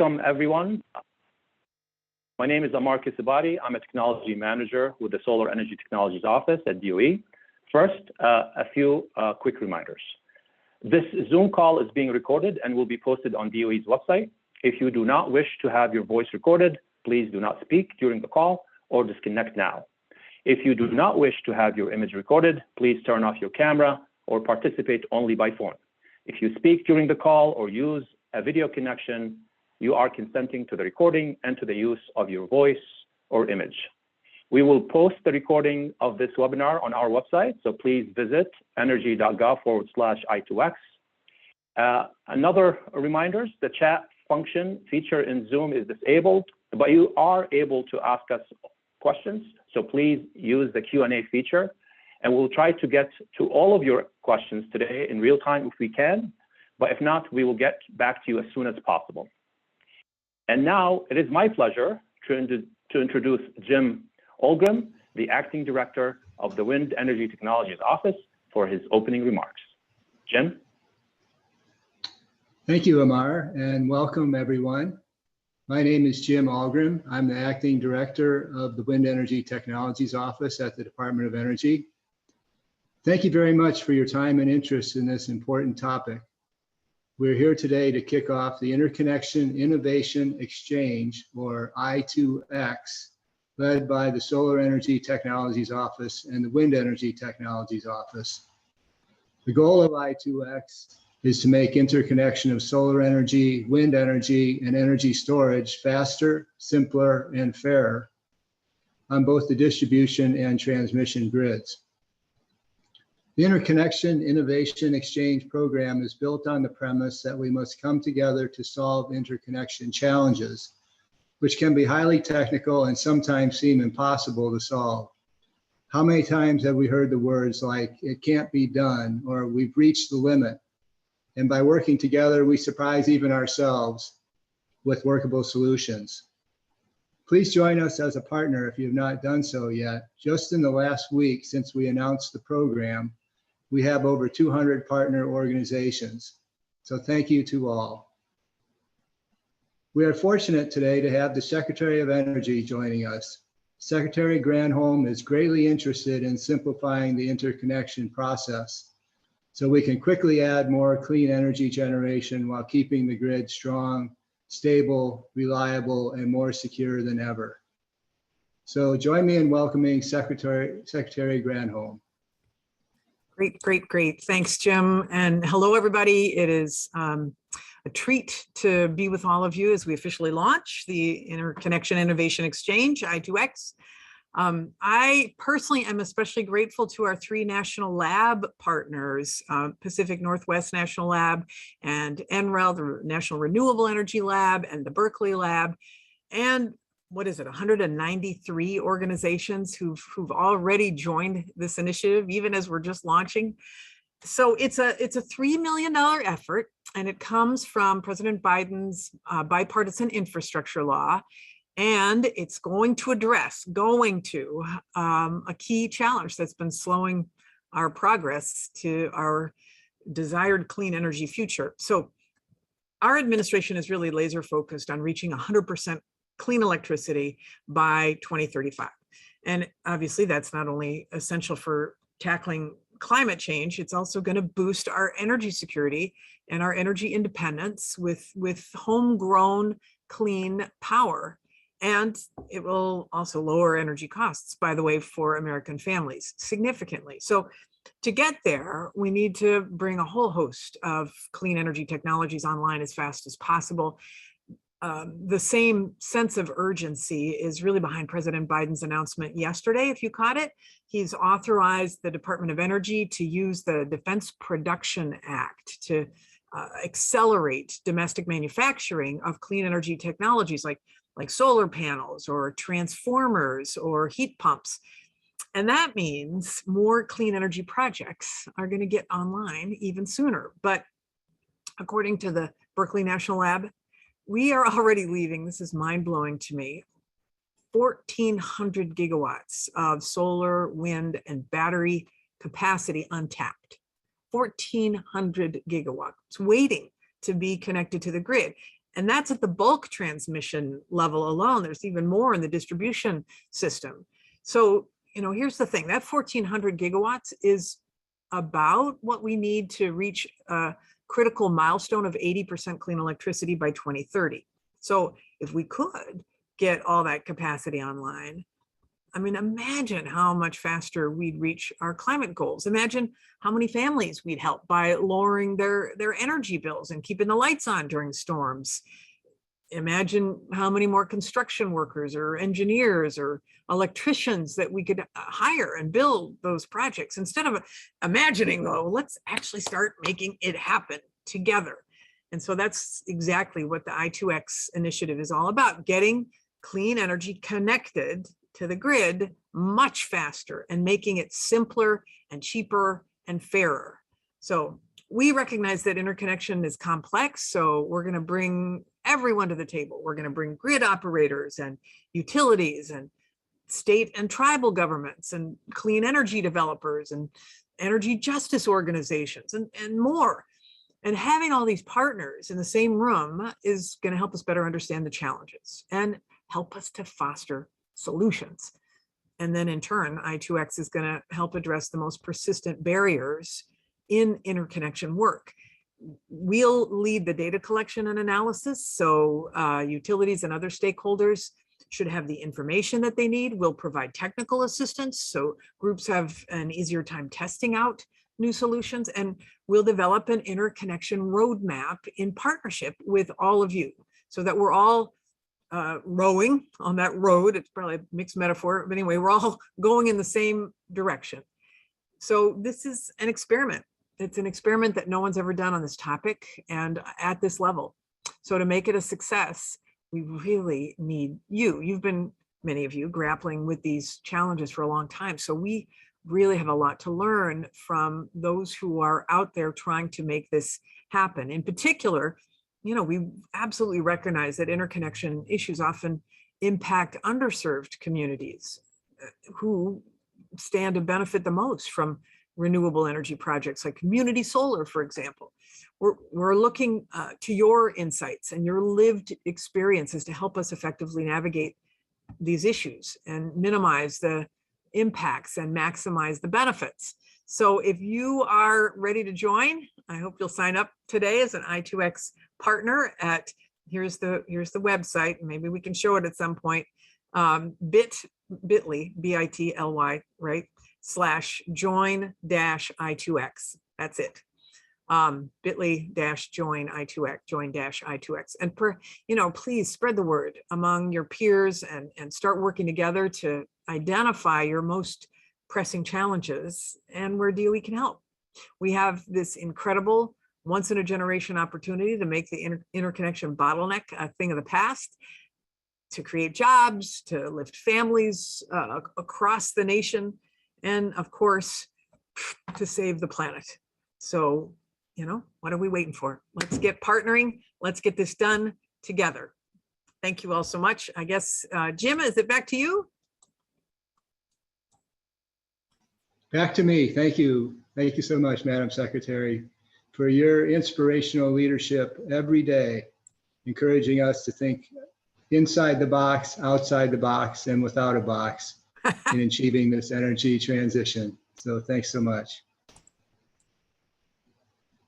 Welcome, everyone. My name is Amar Kisabati. I'm a technology manager with the Solar Energy Technologies Office at DOE. First, a few quick reminders. This Zoom call is being recorded and will be posted on DOE's website. If you do not wish to have your voice recorded, please do not speak during the call or disconnect now. If you do not wish to have your image recorded, please turn off your camera or participate only by phone. If you speak during the call or use a video connection, you are consenting to the recording and to the use of your voice or image. We will post the recording of this webinar on our website, so please visit energy.gov/i2x. Another reminder, the chat function feature in Zoom is disabled, but you are able to ask us questions, so please use the Q&A feature, and we'll try to get to all of your questions today in real time if we can, but if not, we will get back to you as soon as possible. And now it is my pleasure to introduce Jim Olgrim, the Acting Director of the Wind Energy Technologies Office, for his opening remarks. Jim? Thank you, Amar, and welcome everyone. My name is Jim Olgrim. I'm the Acting Director of the Wind Energy Technologies Office at the Department of Energy. Thank you very much for your time and interest in this important topic. We're here today to kick off the Interconnection Innovation Exchange, or I2X, led by the Solar Energy Technologies Office and the Wind Energy Technologies Office. The goal of I2X is to make interconnection of solar energy, wind energy, and energy storage faster, simpler, and fairer on both the distribution and transmission grids. The Interconnection Innovation Exchange program is built on the premise that we must come together to solve interconnection challenges, which can be highly technical and sometimes seem impossible to solve. How many times have we heard the words like, "it can't be done," or "we've reached the limit"? And by working together, we surprise even ourselves with workable solutions. Please join us as a partner if you have not done so yet. Just in the last week since we announced the program, we have over 200 partner organizations. So thank you to all. We are fortunate today to have the Secretary of Energy joining us. Secretary Granholm is greatly interested in simplifying the interconnection process so we can quickly add more clean energy generation while keeping the grid strong, stable, reliable, and more secure than ever. So join me in welcoming Secretary Granholm. Great. Thanks, Jim. And hello, everybody. It is a treat to be with all of you as we officially launch the Interconnection Innovation Exchange, I2X. I personally am especially grateful to our 3 national lab partners, Pacific Northwest National Lab and NREL, the National Renewable Energy Lab, and the Berkeley Lab, and 193 organizations who've already joined this initiative, even as we're just launching. So it's a $3 million effort, and it comes from President Biden's bipartisan infrastructure law, and it's going to address a key challenge that's been slowing our progress to our desired clean energy future. So our administration is really laser focused on reaching 100% clean electricity by 2035. And obviously that's not only essential for tackling climate change, it's also going to boost our energy security and our energy independence with homegrown clean power. And it will also lower energy costs, by the way, for American families significantly. So to get there, we need to bring a whole host of clean energy technologies online as fast as possible. The same sense of urgency is really behind President Biden's announcement yesterday. If you caught it, he's authorized the Department of Energy to use the Defense Production Act to accelerate domestic manufacturing of clean energy technologies like solar panels or transformers or heat pumps. And that means more clean energy projects are going to get online even sooner. But according to the Berkeley National Lab, we are already leaving, this is mind-blowing to me, 1,400 gigawatts of solar, wind, and battery capacity untapped. 1,400 gigawatts waiting to be connected to the grid. And that's at the bulk transmission level alone. There's even more in the distribution system. So, here's the thing, that 1,400 gigawatts is about what we need to reach a critical milestone of 80% clean electricity by 2030. So if we could get all that capacity online, I mean, imagine how much faster we'd reach our climate goals. Imagine how many families we'd help by lowering their energy bills and keeping the lights on during storms. Imagine how many more construction workers or engineers or electricians that we could hire and build those projects. Instead of imagining, though, let's actually start making it happen together. And so that's exactly what the I2X initiative is all about, getting clean energy connected to the grid much faster and making it simpler and cheaper and fairer. So we recognize that interconnection is complex, so we're going to bring everyone to the table. We're going to bring grid operators and utilities and state and tribal governments and clean energy developers and energy justice organizations and more. And having all these partners in the same room is going to help us better understand the challenges and help us to foster solutions. And then in turn, I2X is going to help address the most persistent barriers in interconnection work. We'll lead the data collection and analysis, so utilities and other stakeholders should have the information that they need. We'll provide technical assistance, so groups have an easier time testing out new solutions, and we'll develop an interconnection roadmap in partnership with all of you so that we're all rowing on that road. It's probably a mixed metaphor, but anyway, we're all going in the same direction. So this is an experiment. It's an experiment that no one's ever done on this topic and at this level. So to make it a success, we really need you. You've been, many of you, grappling with these challenges for a long time. So we really have a lot to learn from those who are out there trying to make this happen. In particular, we absolutely recognize that interconnection issues often impact underserved communities who stand to benefit the most from renewable energy projects like community solar, for example. We're looking to your insights and your lived experiences to help us effectively navigate these issues and minimize the impacts and maximize the benefits. So if you are ready to join, I hope you'll sign up today as an I2X partner at, here's the website, maybe we can show it at some point, bit.ly, B-I-T-L-Y, right, /join-I2X. That's it. bit.ly-join I2X, join-I2X. And please spread the word among your peers and start working together to identify your most pressing challenges and where DOE can help. We have this incredible once in a generation opportunity to make the interconnection bottleneck a thing of the past, to create jobs, to lift families across the nation, and of course, to save the planet. So, what are we waiting for? Let's get partnering. Let's get this done together. Thank you all so much. I guess, Jim, is it back to you? Back to me. Thank you. Thank you so much, Madam Secretary, for your inspirational leadership every day, encouraging us to think inside the box, outside the box, and without a box in achieving this energy transition. So thanks so much.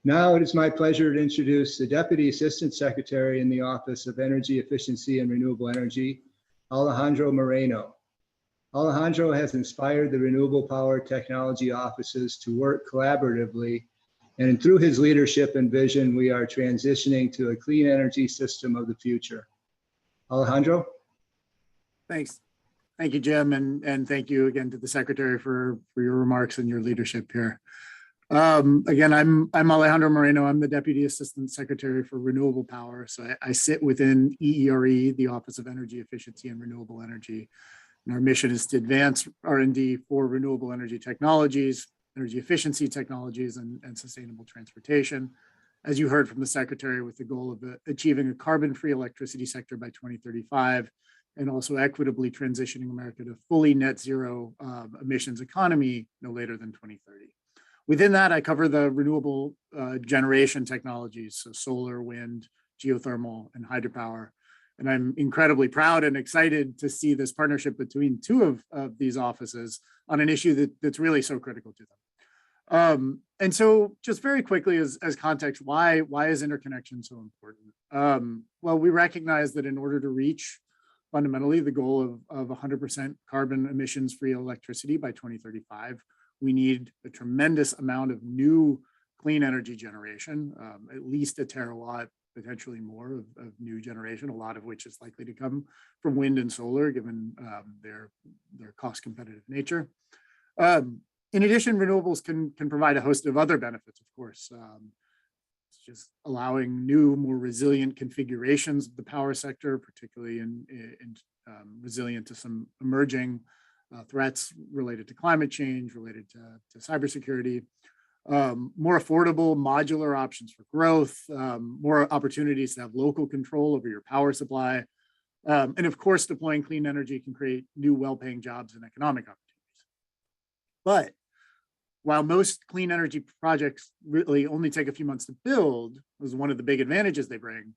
Now it is my pleasure to introduce the Deputy Assistant Secretary in the Office of Energy Efficiency and Renewable Energy, Alejandro Moreno. Alejandro has inspired the renewable power technology offices to work collaboratively, and through his leadership and vision, we are transitioning to a clean energy system of the future. Alejandro? Thanks. Thank you, Jim, and thank you again to the Secretary for your remarks and your leadership here. Again, I'm Alejandro Moreno. I'm the Deputy Assistant Secretary for Renewable Power. So I sit within EERE, the Office of Energy Efficiency and Renewable Energy. And our mission is to advance R&D for renewable energy technologies, energy efficiency technologies, and sustainable transportation. As you heard from the Secretary, with the goal of achieving a carbon-free electricity sector by 2035, and also equitably transitioning America to fully net zero emissions economy no later than 2030. Within that, I cover the renewable generation technologies, so solar, wind, geothermal, and hydropower. And I'm incredibly proud and excited to see this partnership between two of these offices on an issue that's really so critical to them. And so just very quickly as context, why is interconnection so important? Well, we recognize that in order to reach fundamentally the goal of 100% carbon emissions-free electricity by 2035, we need a tremendous amount of new clean energy generation, at least a terawatt, potentially more of new generation, a lot of which is likely to come from wind and solar, given their cost competitive nature. In addition, renewables can provide a host of other benefits, of course. It's just allowing new, more resilient configurations of the power sector, particularly resilient to some emerging threats related to climate change, related to cybersecurity. More affordable modular options for growth, more opportunities to have local control over your power supply. And of course, deploying clean energy can create new well-paying jobs and economic opportunities. But while most clean energy projects really only take a few months to build, is one of the big advantages they bring,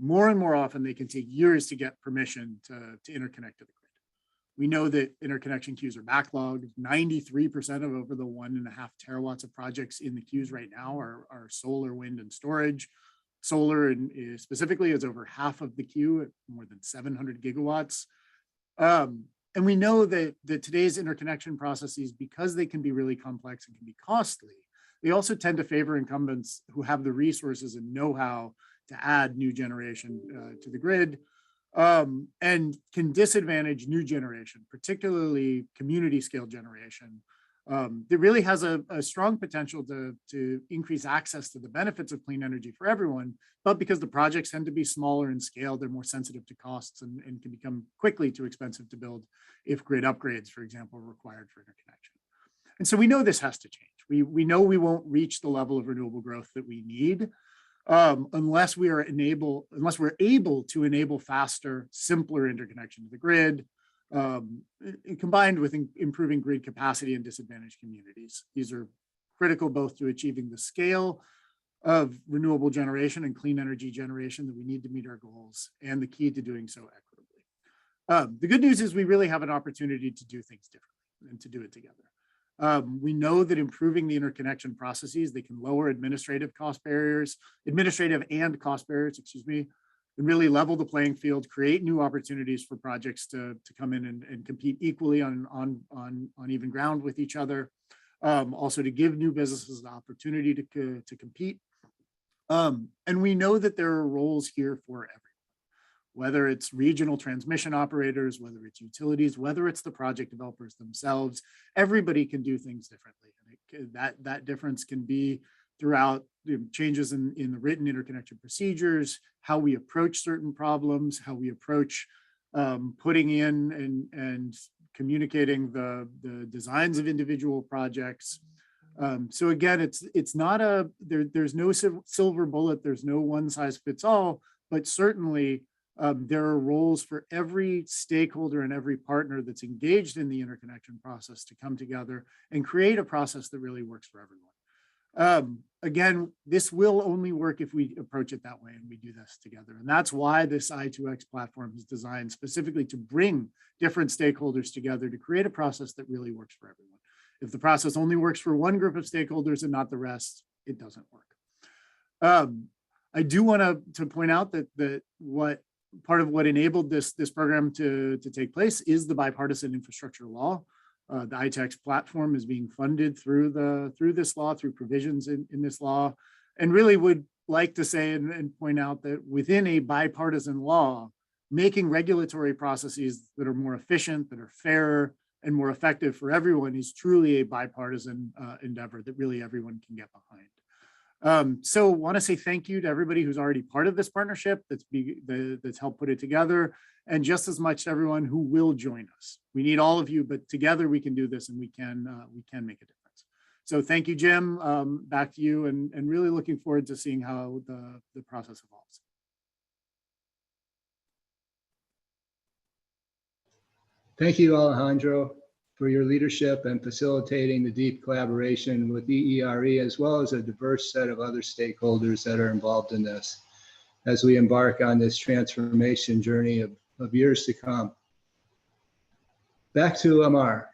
more and more often they can take years to get permission to interconnect to the grid. We know that interconnection queues are backlogged. 93% of over the 1.5 terawatts of projects in the queues right now are solar, wind, and storage. Solar specifically is over half of the queue at more than 700 gigawatts. And we know that today's interconnection processes, because they can be really complex and can be costly, they also tend to favor incumbents who have the resources and know-how to add new generation to the grid. And can disadvantage new generation, particularly community scale generation. That really has a strong potential to increase access to the benefits of clean energy for everyone, but because the projects tend to be smaller in scale, they're more sensitive to costs and can become quickly too expensive to build if grid upgrades, for example, are required for interconnection. And so we know this has to change. We know we won't reach the level of renewable growth that we need unless we're able to enable faster, simpler interconnection to the grid, combined with improving grid capacity in disadvantaged communities. These are critical both to achieving the scale of renewable generation and clean energy generation that we need to meet our goals, and the key to doing so equitably. The good news is we really have an opportunity to do things differently and to do it together. We know that improving the interconnection processes, they can lower administrative and cost barriers, excuse me, and really level the playing field, create new opportunities for projects to come in and compete equally on even ground with each other. Also to give new businesses the opportunity to compete. And we know that there are roles here for everyone, whether it's regional transmission operators, whether it's utilities, whether it's the project developers themselves. Everybody can do things differently. And that difference can be throughout changes in the written interconnection procedures, how we approach certain problems, how we approach putting in and communicating the designs of individual projects. So again, it's not there's no silver bullet, there's no one size fits all, but certainly there are roles for every stakeholder and every partner that's engaged in the interconnection process to come together and create a process that really works for everyone. Again, this will only work if we approach it that way and we do this together. And that's why this I2X platform is designed specifically to bring different stakeholders together to create a process that really works for everyone. If the process only works for one group of stakeholders and not the rest, it doesn't work. I do want to point out that part of what enabled this program to take place is the bipartisan infrastructure law. The I2X platform is being funded through this law, through provisions in this law, and really would like to say and point out that within a bipartisan law, making regulatory processes that are more efficient, that are fairer, and more effective for everyone is truly a bipartisan endeavor that really everyone can get behind. So want to say thank you to everybody who's already part of this partnership that's helped put it together, and just as much to everyone who will join us. We need all of you, but together we can do this and we can make a difference. So thank you, Jim. Back to you, and really looking forward to seeing how the process evolves. Thank you, Alejandro, for your leadership and facilitating the deep collaboration with EERE, as well as a diverse set of other stakeholders that are involved in this. as we embark on this transformation journey of years to come. Back to Amar.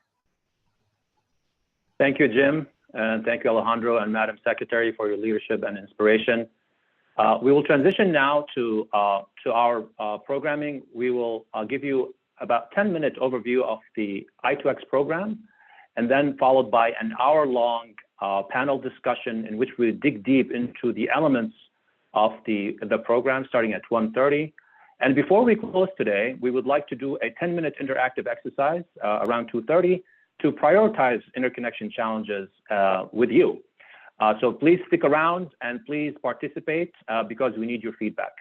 Thank you, Jim, and thank you, Alejandro and Madam Secretary, for your leadership and inspiration. We will transition now to our programming. We will give you about 10-minute overview of the I2X program, and then followed by an hour-long panel discussion in which we dig deep into the elements of the program starting at 1:30. And before we close today, we would like to do a 10-minute interactive exercise around 2:30 to prioritize interconnection challenges with you. So please stick around and please participate because we need your feedback.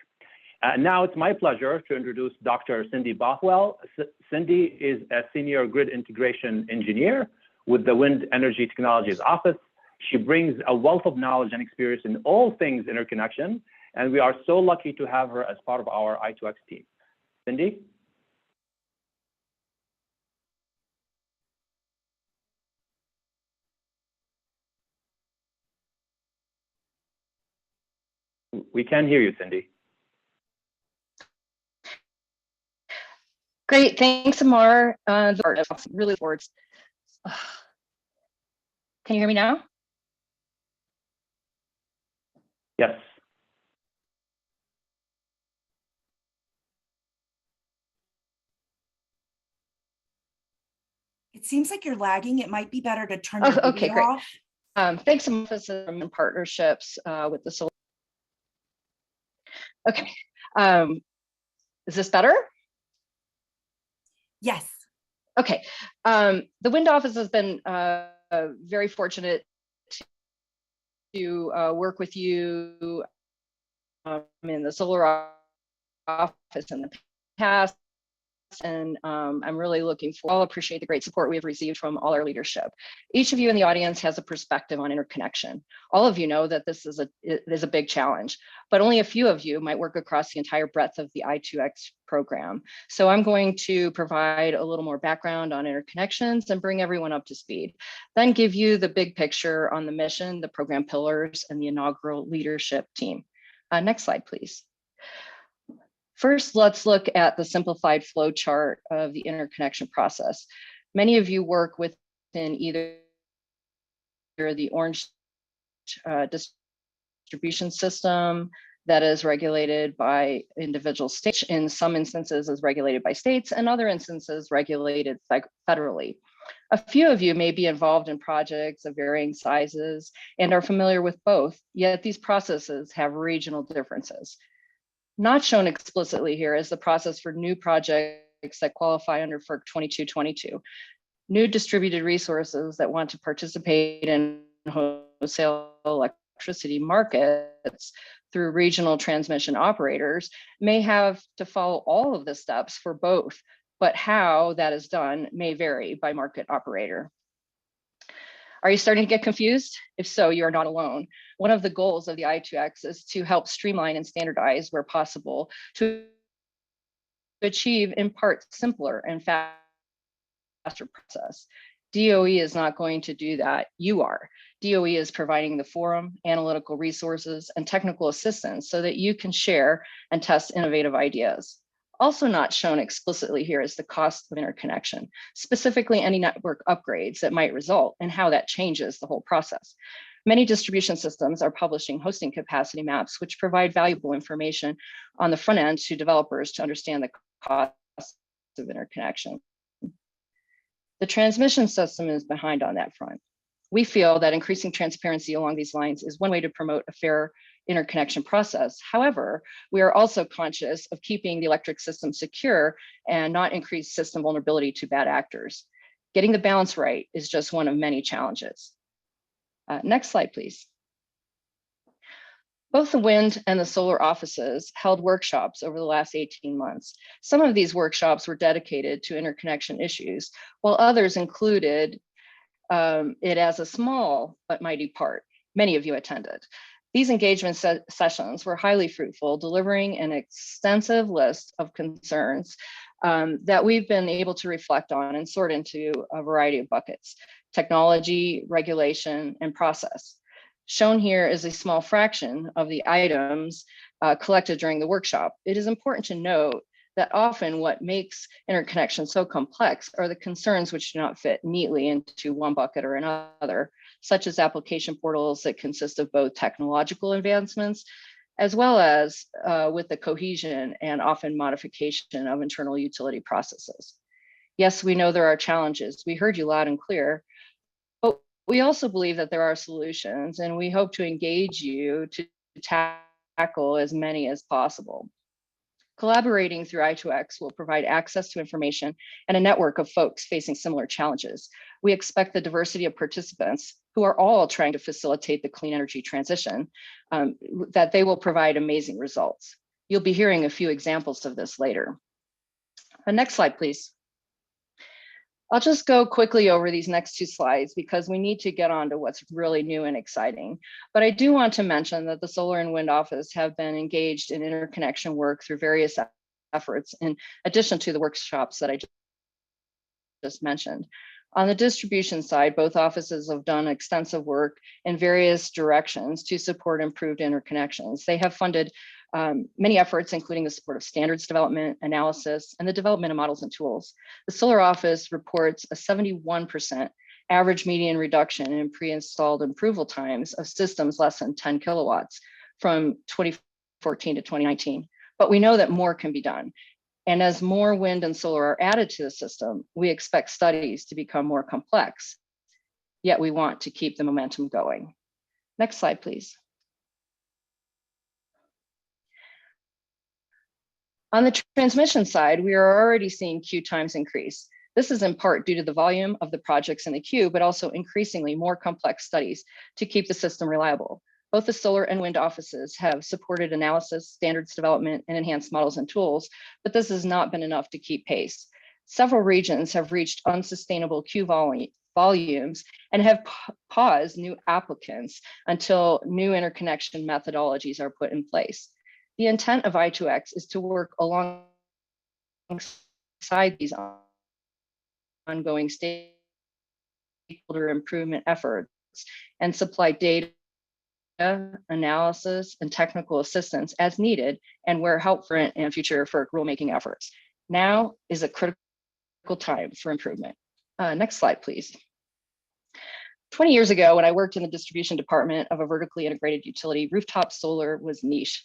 Now it's my pleasure to introduce Dr. Cindy Bothwell. Cindy is a senior grid integration engineer with the Wind Energy Technologies Office. She brings a wealth of knowledge and experience in all things interconnection, and we are so lucky to have her as part of our I2X team. Cindy? We can hear you, Cindy. Great, thanks, Amar. Really words. Can you hear me now? Yes. It seems like you're lagging. It might be better to turn your Okay, video great. off. Thanks, Amar, for partnerships with the solar. Okay, is this better? Yes. Okay, the Wind Office has been very fortunate to work with you in the solar office in the past, and I'm really looking forward. I'll appreciate the great support we have received from all our leadership. Each of you in the audience has a perspective on interconnection. All of you know that this is a big challenge, but only a few of you might work across the entire breadth of the I2X program. So I'm going to provide a little more background on interconnections and bring everyone up to speed, then give you the big picture on the mission, the program pillars, and the inaugural leadership team. Next slide, please. First, let's look at the simplified flow chart of the interconnection process. Many of you work within either the orange distribution system that is regulated by individual states, in some instances is regulated by states, and other instances regulated federally. A few of you may be involved in projects of varying sizes and are familiar with both, yet these processes have regional differences. Not shown explicitly here is the process for new projects that qualify under FERC 2222. New distributed resources that want to participate in wholesale electricity markets through regional transmission operators may have to follow all of the steps for both, but how that is done may vary by market operator. Are you starting to get confused? If so, you are not alone. One of the goals of the I2X is to help streamline and standardize where possible to achieve in part simpler and faster process. DOE is not going to do that, you are. DOE is providing the forum, analytical resources, and technical assistance so that you can share and test innovative ideas. Also not shown explicitly here is the cost of interconnection, specifically any network upgrades that might result and how that changes the whole process. Many distribution systems are publishing hosting capacity maps, which provide valuable information on the front end to developers to understand the cost of interconnection. The transmission system is behind on that front. We feel that increasing transparency along these lines is one way to promote a fair interconnection process. However, we are also conscious of keeping the electric system secure and not increase system vulnerability to bad actors. Getting the balance right is just one of many challenges. Next slide, please. Both the wind and the solar offices held workshops over the last 18 months. Some of these workshops were dedicated to interconnection issues, while others included it as a small but mighty part. Many of you attended. These engagement sessions were highly fruitful, delivering an extensive list of concerns that we've been able to reflect on and sort into a variety of buckets: technology, regulation, and process. Shown here is a small fraction of the items collected during the workshop, it is important to note that often what makes interconnection so complex are the concerns which do not fit neatly into one bucket or another, such as application portals that consist of both technological advancements, as well as with the cohesion and often modification of internal utility processes. Yes, we know there are challenges. We heard you loud and clear, but we also believe that there are solutions, and we hope to engage you to tackle as many as possible. Collaborating through I2X will provide access to information and a network of folks facing similar challenges. We expect the diversity of participants, who are all trying to facilitate the clean energy transition, that they will provide amazing results. You'll be hearing a few examples of this later. Next slide, please. I'll just go quickly over these next two slides because we need to get on to what's really new and exciting. But I do want to mention that the Solar and Wind Office have been engaged in interconnection work through various efforts, in addition to the workshops that I just mentioned. On the distribution side, both offices have done extensive work in various directions to support improved interconnections. They have funded many efforts, including the support of standards development, analysis, and the development of models and tools. The Solar Office reports a 71% average median reduction in pre-installed approval times of systems less than 10 kilowatts from 2014 to 2019. But we know that more can be done. And as more wind and solar are added to the system, we expect studies to become more complex, yet we want to keep the momentum going. Next slide, please. On the transmission side, we are already seeing queue times increase. This is in part due to the volume of the projects in the queue, but also increasingly more complex studies to keep the system reliable. Both the solar and wind offices have supported analysis, standards development, and enhanced models and tools, but this has not been enough to keep pace. Several regions have reached unsustainable queue volumes and have paused new applicants until new interconnection methodologies are put in place. The intent of I2X is to work alongside these ongoing stakeholder improvement efforts and supply data, analysis, and technical assistance as needed and where helpful in future for rulemaking efforts. Now is a critical time for improvement. Next slide, please. 20 years ago, when I worked in the distribution department of a vertically integrated utility, rooftop solar was niche.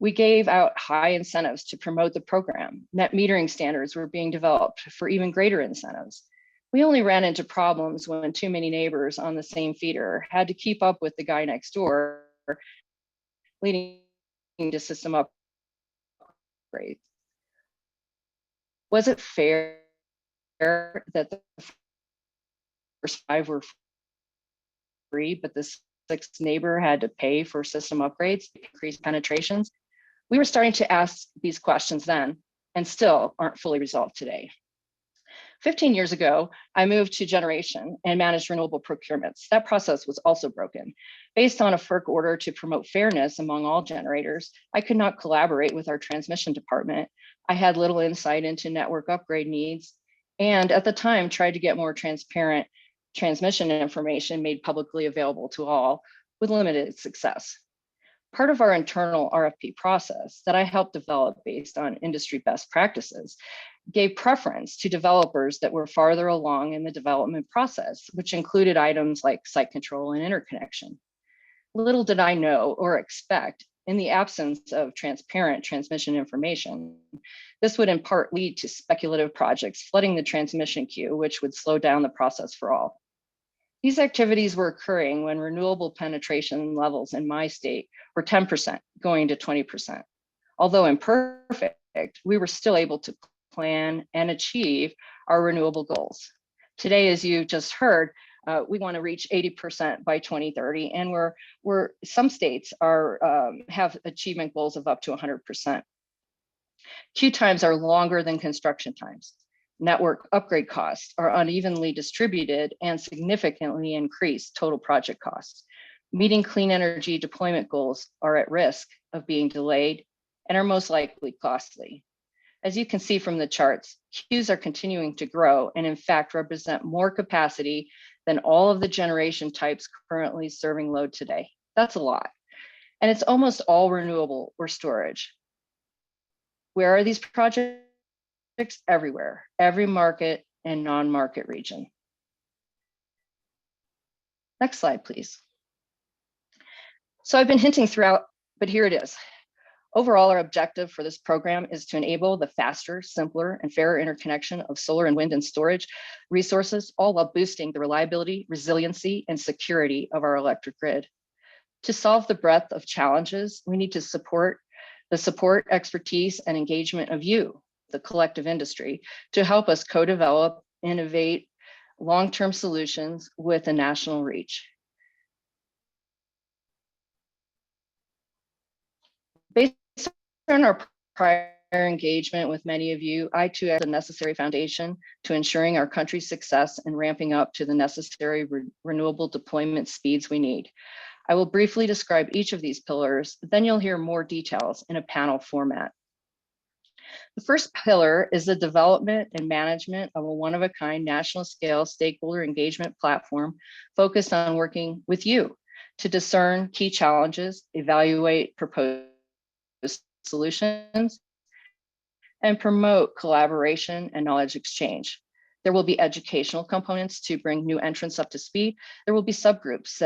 We gave out high incentives to promote the program. Net metering standards were being developed for even greater incentives. We only ran into problems when too many neighbors on the same feeder had to keep up with the guy next door, leading to system upgrades. Was it fair that the first 5 were free, but the 6th neighbor had to pay for system upgrades to increase penetrations? We were starting to ask these questions then and still aren't fully resolved today. 15 years ago, I moved to generation and managed renewable procurements. That process was also broken. Based on a FERC order to promote fairness among all generators, I could not collaborate with our transmission department. I had little insight into network upgrade needs, and at the time tried to get more transparent transmission information made publicly available to all with limited success. Part of our internal RFP process that I helped develop based on industry best practices gave preference to developers that were farther along in the development process, which included items like site control and interconnection. Little did I know or expect, in the absence of transparent transmission information, this would in part lead to speculative projects flooding the transmission queue, which would slow down the process for all. These activities were occurring when renewable penetration levels in my state were 10% going to 20%. Although imperfect, we were still able to plan and achieve our renewable goals. Today, as you just heard, we want to reach 80% by 2030, and some states have achievement goals of up to 100%. Queue times are longer than construction times. Network upgrade costs are unevenly distributed and significantly increase total project costs. Meeting clean energy deployment goals are at risk of being delayed and are most likely costly. As you can see from the charts, queues are continuing to grow and in fact represent more capacity than all of the generation types currently serving load today. That's a lot. and it's almost all renewable or storage. Where are these projects? Everywhere, every market and non-market region. Next slide, please. So I've been hinting throughout, but here it is. Overall, our objective for this program is to enable the faster, simpler, and fairer interconnection of solar and wind and storage resources, all while boosting the reliability, resiliency, and security of our electric grid. To solve the breadth of challenges, we need to support, expertise, and engagement of you, the collective industry, to help us co-develop, innovate long-term solutions with a national reach. Based on our prior engagement with many of you, I2X is a necessary foundation to ensuring our country's success and ramping up to the necessary renewable deployment speeds we need. I will briefly describe each of these pillars, then you'll hear more details in a panel format. The first pillar is the development and management of a one-of-a-kind national scale stakeholder engagement platform focused on working with you to discern key challenges, evaluate proposed solutions, and promote collaboration and knowledge exchange. There will be educational components to bring new entrants up to speed. There will be subgroups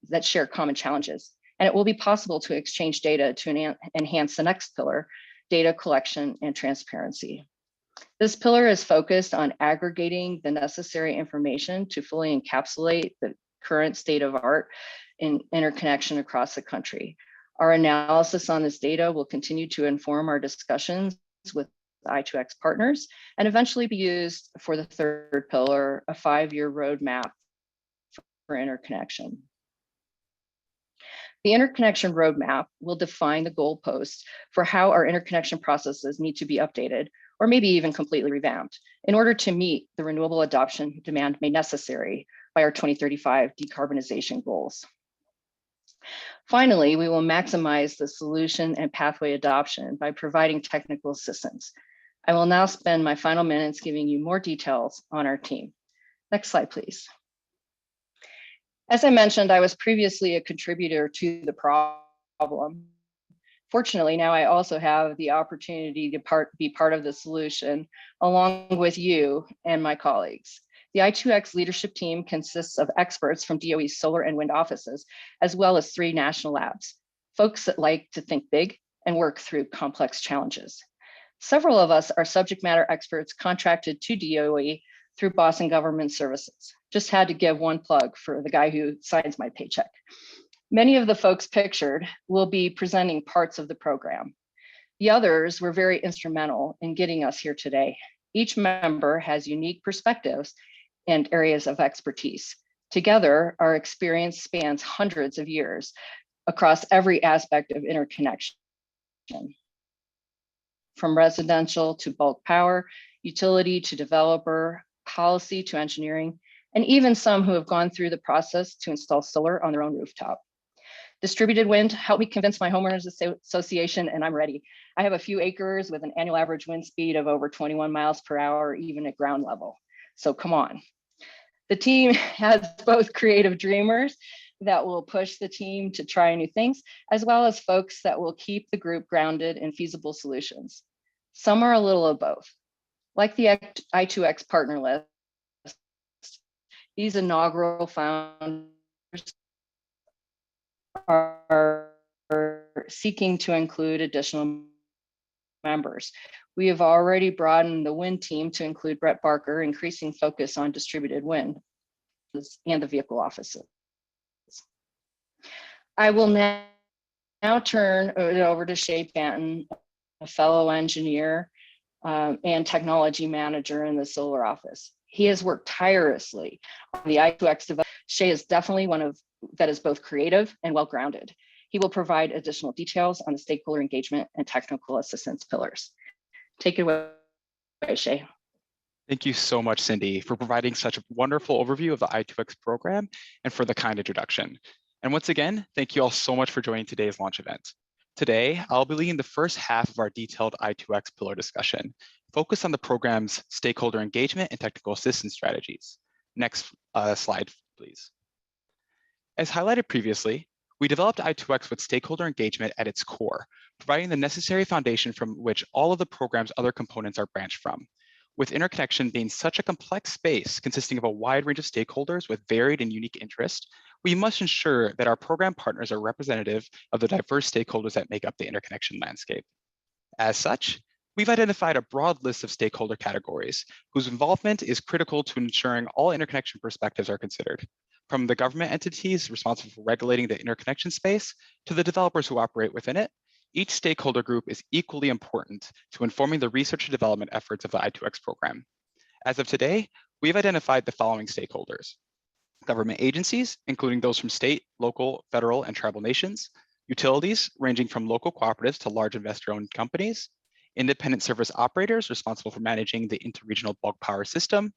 that share common challenges, and it will be possible to exchange data to enhance the next pillar, data collection and transparency. This pillar is focused on aggregating the necessary information to fully encapsulate the current state of art in interconnection across the country. Our analysis on this data will continue to inform our discussions with I2X partners and eventually be used for the third pillar, a 5-year roadmap for interconnection. The interconnection roadmap will define the goalposts for how our interconnection processes need to be updated, or maybe even completely revamped, in order to meet the renewable adoption demand made necessary by our 2035 decarbonization goals. Finally, we will maximize the solution and pathway adoption by providing technical assistance. I will now spend my final minutes giving you more details on our team. Next slide, please. As I mentioned, I was previously a contributor to the problem. Fortunately, now I also have the opportunity to be part of the solution along with you and my colleagues. The I2X leadership team consists of experts from DOE's solar and wind offices, as well as 3 national labs, folks that like to think big and work through complex challenges. Several of us are subject matter experts contracted to DOE through Boston Government Services. Just had to give one plug for the guy who signs my paycheck. Many of the folks pictured will be presenting parts of the program. The others were very instrumental in getting us here today. Each member has unique perspectives and areas of expertise. Together, our experience spans hundreds of years across every aspect of interconnection, from residential to bulk power, utility to developer, policy to engineering, and even some who have gone through the process to install solar on their own rooftop. Distributed wind helped me convince my homeowners association, and I'm ready. I have a few acres with an annual average wind speed of over 21 miles per hour, even at ground level. So come on. The team has both creative dreamers that will push the team to try new things, as well as folks that will keep the group grounded in feasible solutions. Some are a little of both. Like the I2X partner list, these inaugural founders are seeking to include additional members. We have already broadened the wind team to include Brett Barker, increasing focus on distributed wind and the vehicle offices. I will now turn it over to Shay Banton, a fellow engineer and technology manager in the solar office. He has worked tirelessly on the I2X development. Shay is definitely one that is both creative and well-grounded. He will provide additional details on the stakeholder engagement and technical assistance pillars. Take it away, Shay. Thank you so much, Cindy, for providing such a wonderful overview of the I2X program and for the kind introduction. And once again, thank you all so much for joining today's launch event. Today, I'll be leading the first half of our detailed I2X pillar discussion, focused on the program's stakeholder engagement and technical assistance strategies. Next slide, please. As highlighted previously, We developed I2X with stakeholder engagement at its core, providing the necessary foundation from which all of the program's other components are branched from. With interconnection being such a complex space consisting of a wide range of stakeholders with varied and unique interests, we must ensure that our program partners are representative of the diverse stakeholders that make up the interconnection landscape. As such, we've identified a broad list of stakeholder categories whose involvement is critical to ensuring all interconnection perspectives are considered, from the government entities responsible for regulating the interconnection space to the developers who operate within it. Each stakeholder group is equally important to informing the research and development efforts of the I2X program. As of today, we've identified the following stakeholders: government agencies, including those from state, local, federal, and tribal nations; utilities, ranging from local cooperatives to large investor-owned companies; independent service operators responsible for managing the interregional bulk power system;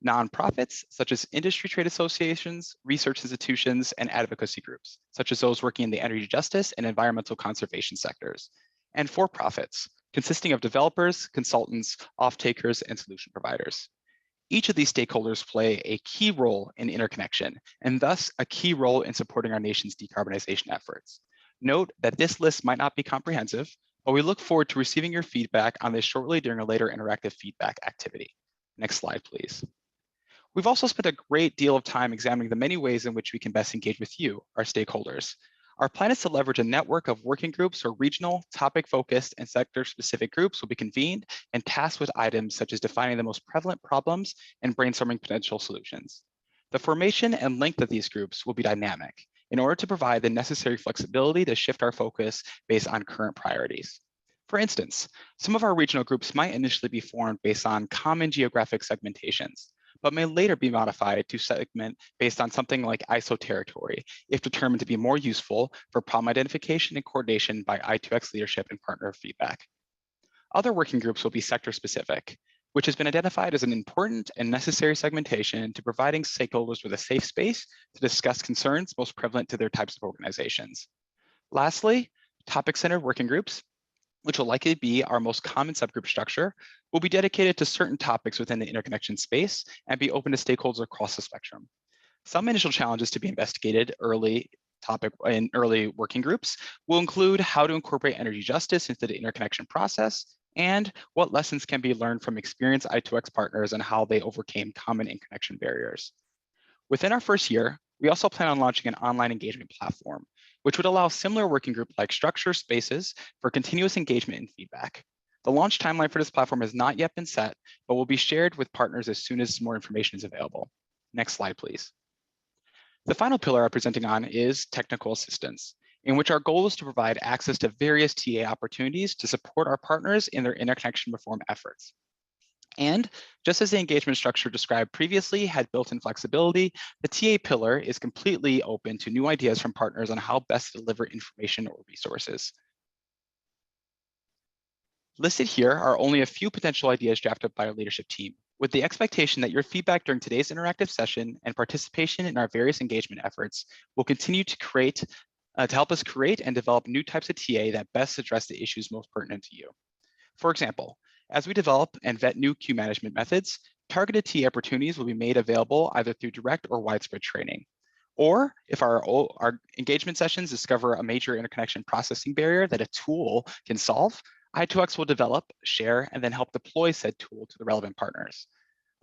nonprofits, such as industry trade associations, research institutions, and advocacy groups, such as those working in the energy justice and environmental conservation sectors; and for-profits, consisting of developers, consultants, off-takers, and solution providers. Each of these stakeholders play a key role in interconnection, and thus a key role in supporting our nation's decarbonization efforts. Note that this list might not be comprehensive, but we look forward to receiving your feedback on this shortly during a later interactive feedback activity. Next slide, please. We've also spent a great deal of time examining the many ways in which we can best engage with you, our stakeholders. Our plan is to leverage a network of working groups where regional, topic-focused, and sector-specific groups will be convened and tasked with items such as defining the most prevalent problems and brainstorming potential solutions. The formation and length of these groups will be dynamic in order to provide the necessary flexibility to shift our focus based on current priorities. For instance, some of our regional groups might initially be formed based on common geographic segmentations, but may later be modified to segment based on something like ISO territory, if determined to be more useful for problem identification and coordination by I2X leadership and partner feedback. Other working groups will be sector-specific, which has been identified as an important and necessary segmentation to providing stakeholders with a safe space to discuss concerns most prevalent to their types of organizations. Lastly, topic-centered working groups, which will likely be our most common subgroup structure, will be dedicated to certain topics within the interconnection space and be open to stakeholders across the spectrum. Some initial challenges to be investigated in early working groups will include how to incorporate energy justice into the interconnection process and what lessons can be learned from experienced I2X partners and how they overcame common interconnection barriers. Within our first year, we also plan on launching an online engagement platform, which would allow similar working group-like structure spaces for continuous engagement and feedback. The launch timeline for this platform has not yet been set, but will be shared with partners as soon as more information is available. Next slide, please. The final pillar I'm presenting on is technical assistance, in which our goal is to provide access to various TA opportunities to support our partners in their interconnection reform efforts. And just as the engagement structure described previously had built-in flexibility, the TA pillar is completely open to new ideas from partners on how best to deliver information or resources. Listed here are only a few potential ideas drafted by our leadership team, with the expectation that your feedback during today's interactive session and participation in our various engagement efforts will continue to help us create and develop new types of TA that best address the issues most pertinent to you. For example, as we develop and vet new queue management methods, targeted TA opportunities will be made available either through direct or widespread training. Or if our engagement sessions discover a major interconnection processing barrier that a tool can solve, I2X will develop, share, and then help deploy said tool to the relevant partners.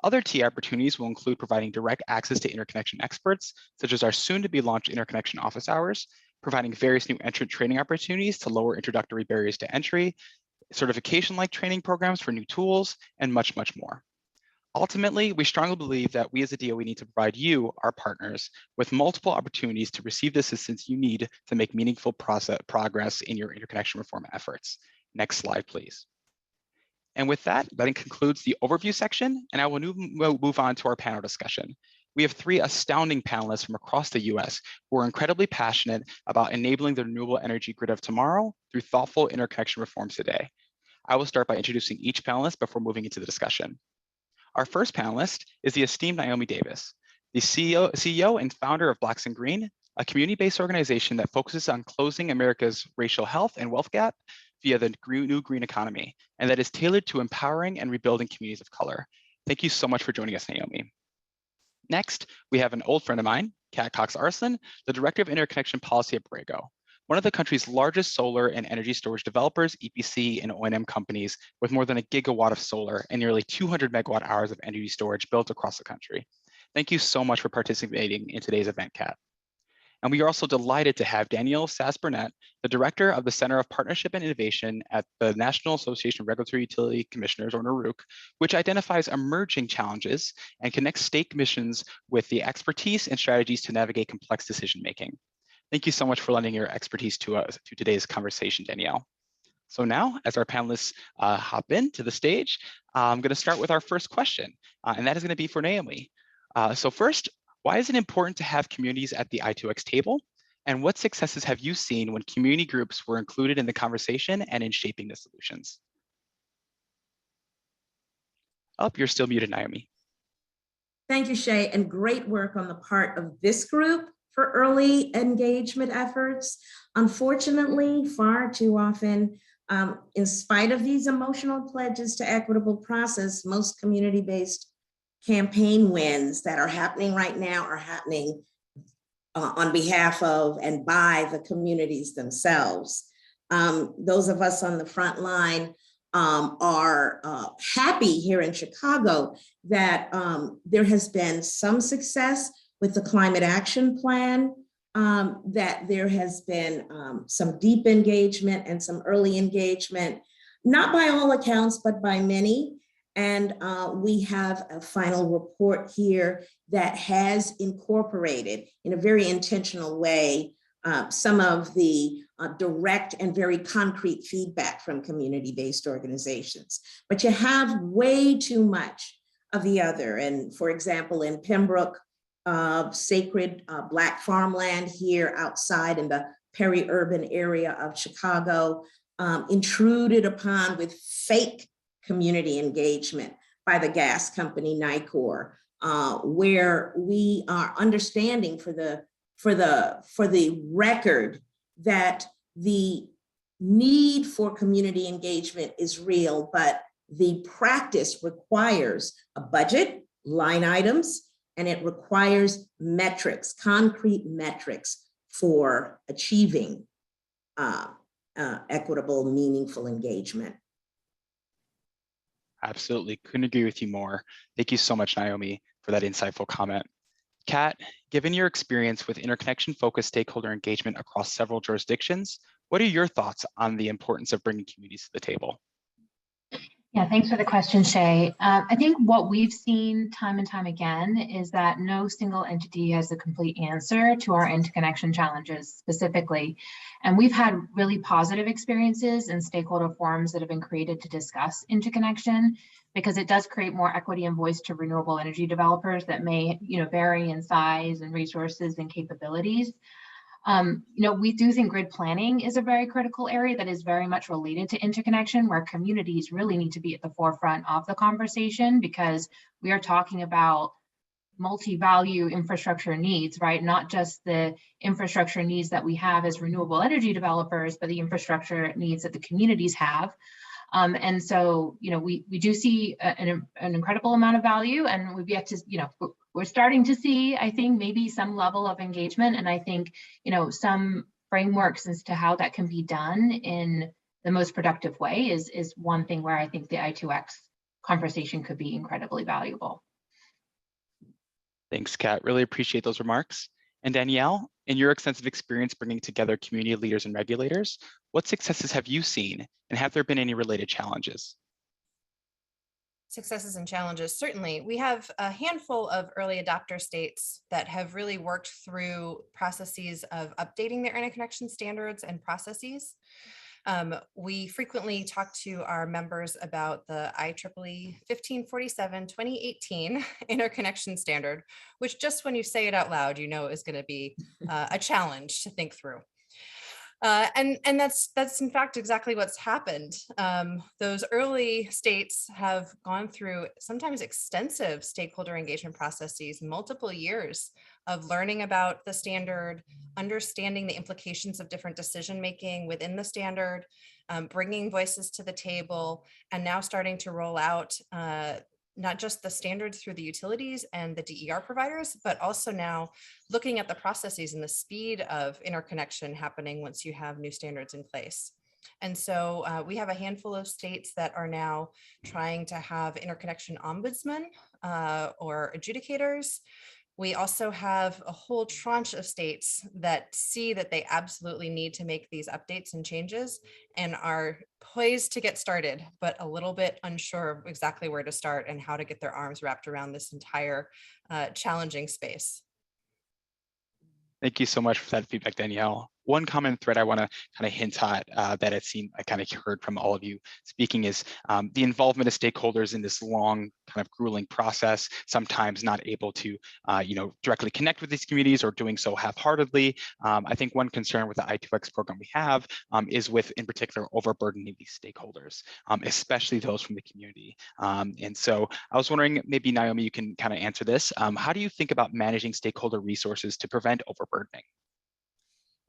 Other TA opportunities will include providing direct access to interconnection experts, such as our soon-to-be launched interconnection office hours, providing various new entrant training opportunities to lower introductory barriers to entry, certification-like training programs for new tools, and much, much more. Ultimately, we strongly believe that we as a DOE need to provide you, our partners, with multiple opportunities to receive the assistance you need to make meaningful progress in your interconnection reform efforts. Next slide, please. And with that concludes the overview section, and I will move on to our panel discussion. We have three astounding panelists from across the US who are incredibly passionate about enabling the renewable energy grid of tomorrow through thoughtful interconnection reforms today. I will start by introducing each panelist before moving into the discussion. Our first panelist is the esteemed Naomi Davis, the CEO and founder of Blacks and Green, a community-based organization that focuses on closing America's racial health and wealth gap via the new green economy, and that is tailored to empowering and rebuilding communities of color. Thank you so much for joining us, Naomi. Next, we have an old friend of mine, Kat Cox-Arslan, the Director of Interconnection Policy at Borrego, one of the country's largest solar and energy storage developers, EPC and O&M companies with more than a gigawatt of solar and nearly 200 megawatt hours of energy storage built across the country. Thank you so much for participating in today's event, Kat. And we are also delighted to have Danielle Sass-Burnett, the Director of the Center of Partnership and Innovation at the National Association of Regulatory Utility Commissioners, or NARUC, which identifies emerging challenges and connects state commissions with the expertise and strategies to navigate complex decision-making. Thank you so much for lending your expertise to us to today's conversation, Danielle. So now, as our panelists hop into the stage, I'm going to start with our first question, and that is going to be for Naomi. So first, why is it important to have communities at the I2X table? And what successes have you seen when community groups were included in the conversation and in shaping the solutions? Oh, you're still muted, Naomi. Thank you, Shay, and great work on the part of this group for early engagement efforts. Unfortunately, far too often, in spite of these emotional pledges to equitable process, most community-based campaign wins that are happening right now are happening on behalf of and by the communities themselves. Those of us on the front line are happy here in Chicago that there has been some success with the climate action plan, that there has been some deep engagement and some early engagement, not by all accounts, but by many. And we have a final report here that has incorporated in a very intentional way some of the direct and very concrete feedback from community-based organizations. But you have way too much of the other. And for example, in Pembroke, sacred Black farmland here outside in the peri-urban area of Chicago, intruded upon with fake community engagement by the gas company Nicor, where we are understanding for the record that the need for community engagement is real, but the practice requires a budget, line items, and it requires metrics, concrete metrics for achieving equitable, meaningful engagement. Absolutely, couldn't agree with you more. Thank you so much, Naomi, for that insightful comment. Kat, given your experience with interconnection-focused stakeholder engagement across several jurisdictions, what are your thoughts on the importance of bringing communities to the table? Yeah, thanks for the question, Shay. I think what we've seen time and time again is that no single entity has a complete answer to our interconnection challenges specifically. And we've had really positive experiences in stakeholder forums that have been created to discuss interconnection, because it does create more equity and voice to renewable energy developers that may, vary in size and resources and capabilities. We do think grid planning is a very critical area that is very much related to interconnection, where communities really need to be at the forefront of the conversation, because we are talking about multi-value infrastructure needs, right? Not just the infrastructure needs that we have as renewable energy developers, but the infrastructure needs that the communities have. And so, we do see an incredible amount of value, and we've yet to, we're starting to see, I think, maybe some level of engagement. And I think, some frameworks as to how that can be done in the most productive way is one thing where I think the I2X conversation could be incredibly valuable. Thanks, Kat. Really appreciate those remarks. And Danielle, in your extensive experience bringing together community leaders and regulators, what successes have you seen, and have there been any related challenges? Successes and challenges, certainly. We have a handful of early adopter states that have really worked through processes of updating their interconnection standards and processes. We frequently talk to our members about the IEEE 1547-2018 interconnection standard, which just when you say it out loud, is going to be a challenge to think through. And that's in fact exactly what's happened. Those early states have gone through sometimes extensive stakeholder engagement processes, multiple years of learning about the standard, understanding the implications of different decision making within the standard, bringing voices to the table, and now starting to roll out not just the standards through the utilities and the DER providers, but also now looking at the processes and the speed of interconnection happening once you have new standards in place. And so we have a handful of states that are now trying to have interconnection ombudsmen or adjudicators. We also have a whole tranche of states that see that they absolutely need to make these updates and changes and are poised to get started, but a little bit unsure of exactly where to start and how to get their arms wrapped around this entire challenging space. Thank you so much for that feedback, Danielle. One common thread I want to kind of hint at that I kind of heard from all of you speaking is the involvement of stakeholders in this long, kind of grueling process, sometimes not able to, directly connect with these communities or doing so half-heartedly. I think one concern with the I2X program we have is with, in particular, overburdening these stakeholders, especially those from the community. And so I was wondering, maybe Naomi, you can kind of answer this. How do you think about managing stakeholder resources to prevent overburdening?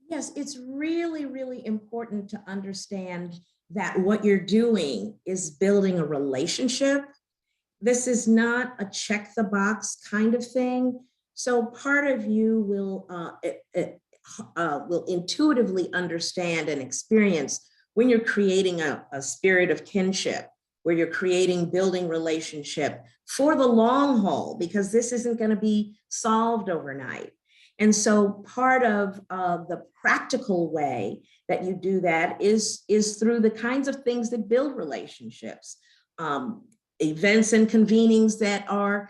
Yes, it's really, really important to understand that what you're doing is building a relationship. This is not a check the box kind of thing. So part of you will intuitively understand and experience when you're creating a spirit of kinship, where you're building relationship for the long haul, because this isn't going to be solved overnight. And so part of the practical way that you do that is through the kinds of things that build relationships, events and convenings that are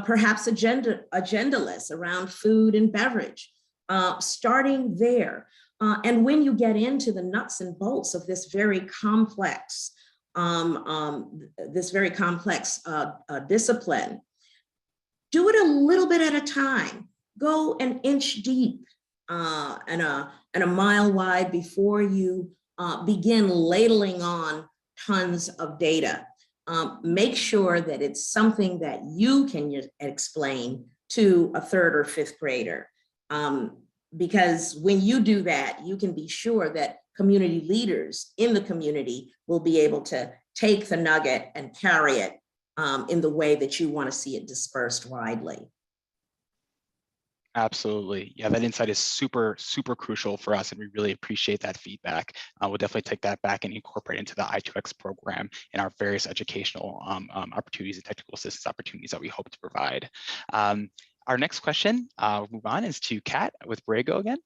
perhaps agendaless around food and beverage, starting there. And when you get into the nuts and bolts of this very complex, discipline, do it a little bit at a time. Go an inch deep and a mile wide before you begin ladling on tons of data. Make sure that it's something that you can explain to a third or fifth grader. Because when you do that, you can be sure that community leaders in the community will be able to take the nugget and carry it in the way that you want to see it dispersed widely. Absolutely. Yeah, that insight is super, super crucial for us, and we really appreciate that feedback. We'll definitely take that back and incorporate into the I2X program and our various educational opportunities and technical assistance opportunities that we hope to provide. Our next question, we'll move on, is to Kat with Borrego again.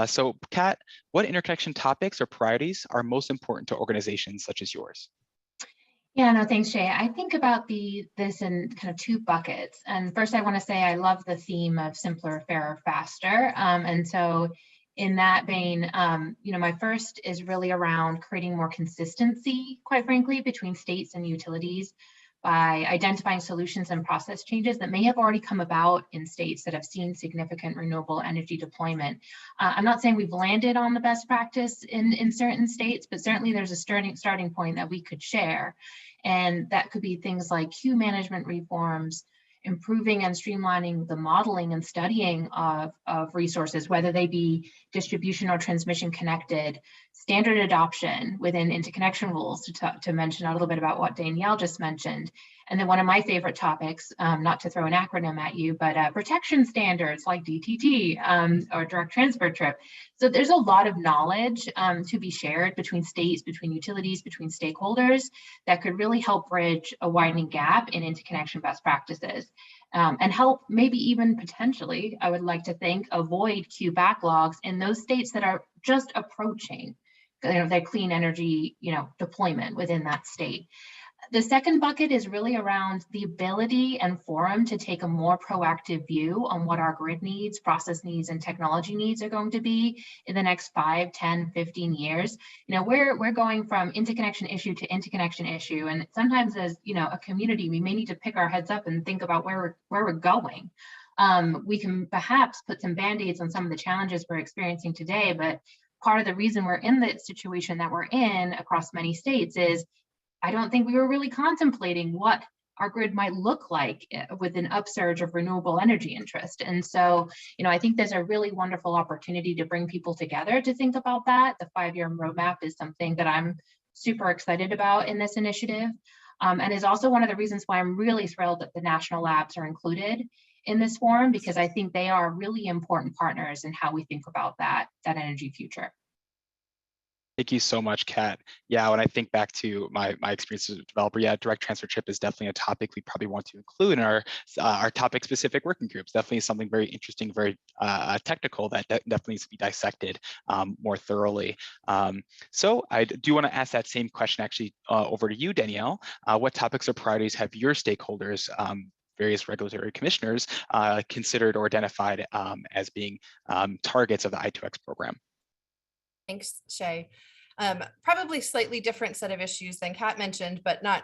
So Kat, what interconnection topics or priorities are most important to organizations such as yours? Yeah, no, thanks, Shay. I think about this in kind of two buckets. And first, I want to say I love the theme of simpler, fairer, faster. And so in that vein, my first is really around creating more consistency, quite frankly, between states and utilities by identifying solutions and process changes that may have already come about in states that have seen significant renewable energy deployment. I'm not saying we've landed on the best practice in certain states, but certainly there's a starting point that we could share. And that could be things like queue management reforms, improving and streamlining the modeling and studying of resources, whether they be distribution or transmission connected, standard adoption within interconnection rules, to mention a little bit about what Danielle just mentioned. And then one of my favorite topics, not to throw an acronym at you, but protection standards like DTT or direct transfer trip. So there's a lot of knowledge to be shared between states, between utilities, between stakeholders that could really help bridge a widening gap in interconnection best practices and help maybe even potentially, I would like to think, avoid queue backlogs in those states that are just approaching their clean energy deployment within that state. The second bucket is really around the ability and forum to take a more proactive view on what our grid needs, process needs, and technology needs are going to be in the next 5, 10, 15 years. We're going from interconnection issue to interconnection issue. And sometimes as a community, we may need to pick our heads up and think about where we're going. We can perhaps put some band-aids on some of the challenges we're experiencing today, but part of the reason we're in the situation that we're in across many states is I don't think we were really contemplating what our grid might look like with an upsurge of renewable energy interest. And so, I think there's a really wonderful opportunity to bring people together to think about that. The 5-year roadmap is something that I'm super excited about in this initiative, and is also one of the reasons why I'm really thrilled that the national labs are included in this forum, because I think they are really important partners in how we think about that energy future. Thank you so much, Kat. Yeah, when I think back to my experience as a developer, yeah, direct transfer chip is definitely a topic we probably want to include in our topic-specific working groups. Definitely something very interesting, very technical that definitely needs to be dissected more thoroughly. So I do want to ask that same question actually over to you, Danielle. What topics or priorities have your stakeholders, various regulatory commissioners, considered or identified as being targets of the I2X program? Thanks, Shay. Probably slightly different set of issues than Kat mentioned, but not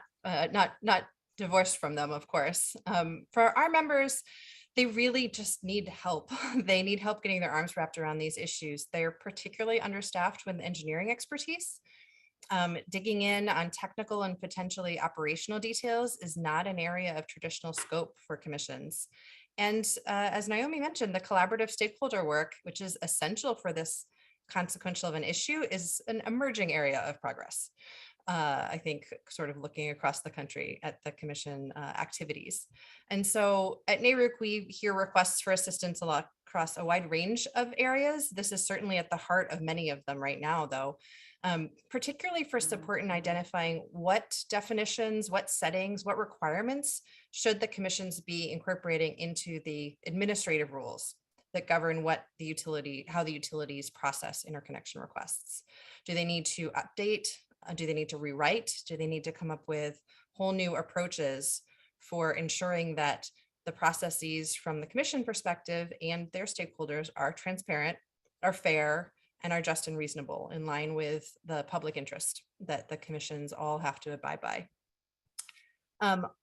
divorced from them, of course. For our members, they really just need help. They need help getting their arms wrapped around these issues. They're particularly understaffed with engineering expertise. Digging in on technical and potentially operational details is not an area of traditional scope for commissions. And as Naomi mentioned, the collaborative stakeholder work, which is essential for this consequential of an issue, is an emerging area of progress. I think sort of looking across the country at the commission activities. And so at NARUC, we hear requests for assistance a lot across a wide range of areas. This is certainly at the heart of many of them right now, though, particularly for support in identifying what definitions, what settings, what requirements should the commissions be incorporating into the administrative rules that govern how the utilities process interconnection requests. Do they need to update? Do they need to rewrite? Do they need to come up with whole new approaches for ensuring that the processes from the commission perspective and their stakeholders are transparent, are fair, and are just and reasonable, in line with the public interest that the commissions all have to abide by?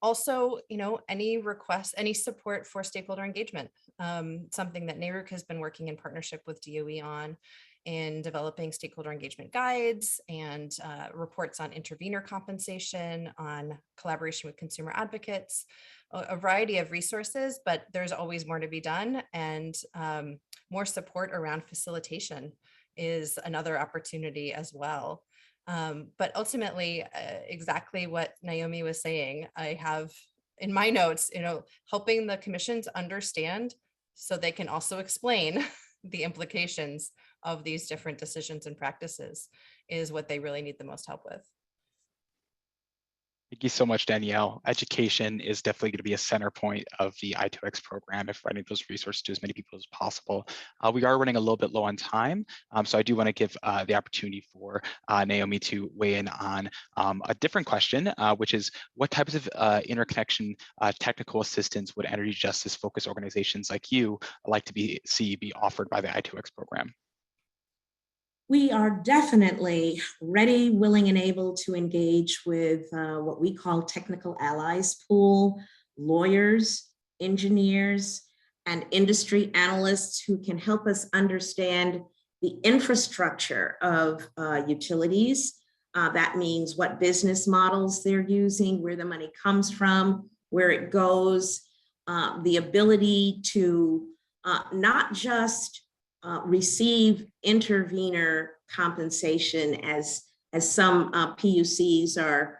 Also, any requests, any support for stakeholder engagement, something that NARUC has been working in partnership with DOE on in developing stakeholder engagement guides and reports on intervener compensation, on collaboration with consumer advocates, a variety of resources, but there's always more to be done, and more support around facilitation is another opportunity as well. But ultimately, exactly what Naomi was saying, I have in my notes, helping the commissions understand so they can also explain the implications of these different decisions and practices is what they really need the most help with. Thank you so much, Danielle. Education is definitely going to be a center point of the I2X program, if providing those resources to as many people as possible. We are running a little bit low on time, so I do want to give the opportunity for Naomi to weigh in on a different question, which is what types of interconnection technical assistance would energy justice focused organizations like you like to see be offered by the I2X program? We are definitely ready, willing, and able to engage with what we call technical allies pool, lawyers, engineers, and industry analysts who can help us understand the infrastructure of utilities. That means what business models they're using, where the money comes from, where it goes, the ability to not just receive intervener compensation as some PUCs are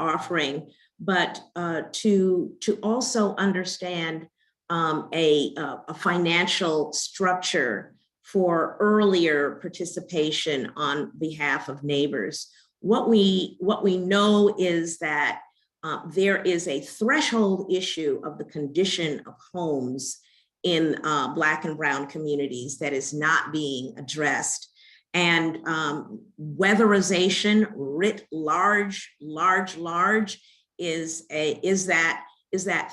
offering, but to also understand a financial structure for earlier participation on behalf of neighbors. What we know is that there is a threshold issue of the condition of homes in Black and Brown communities that is not being addressed. And weatherization writ large is that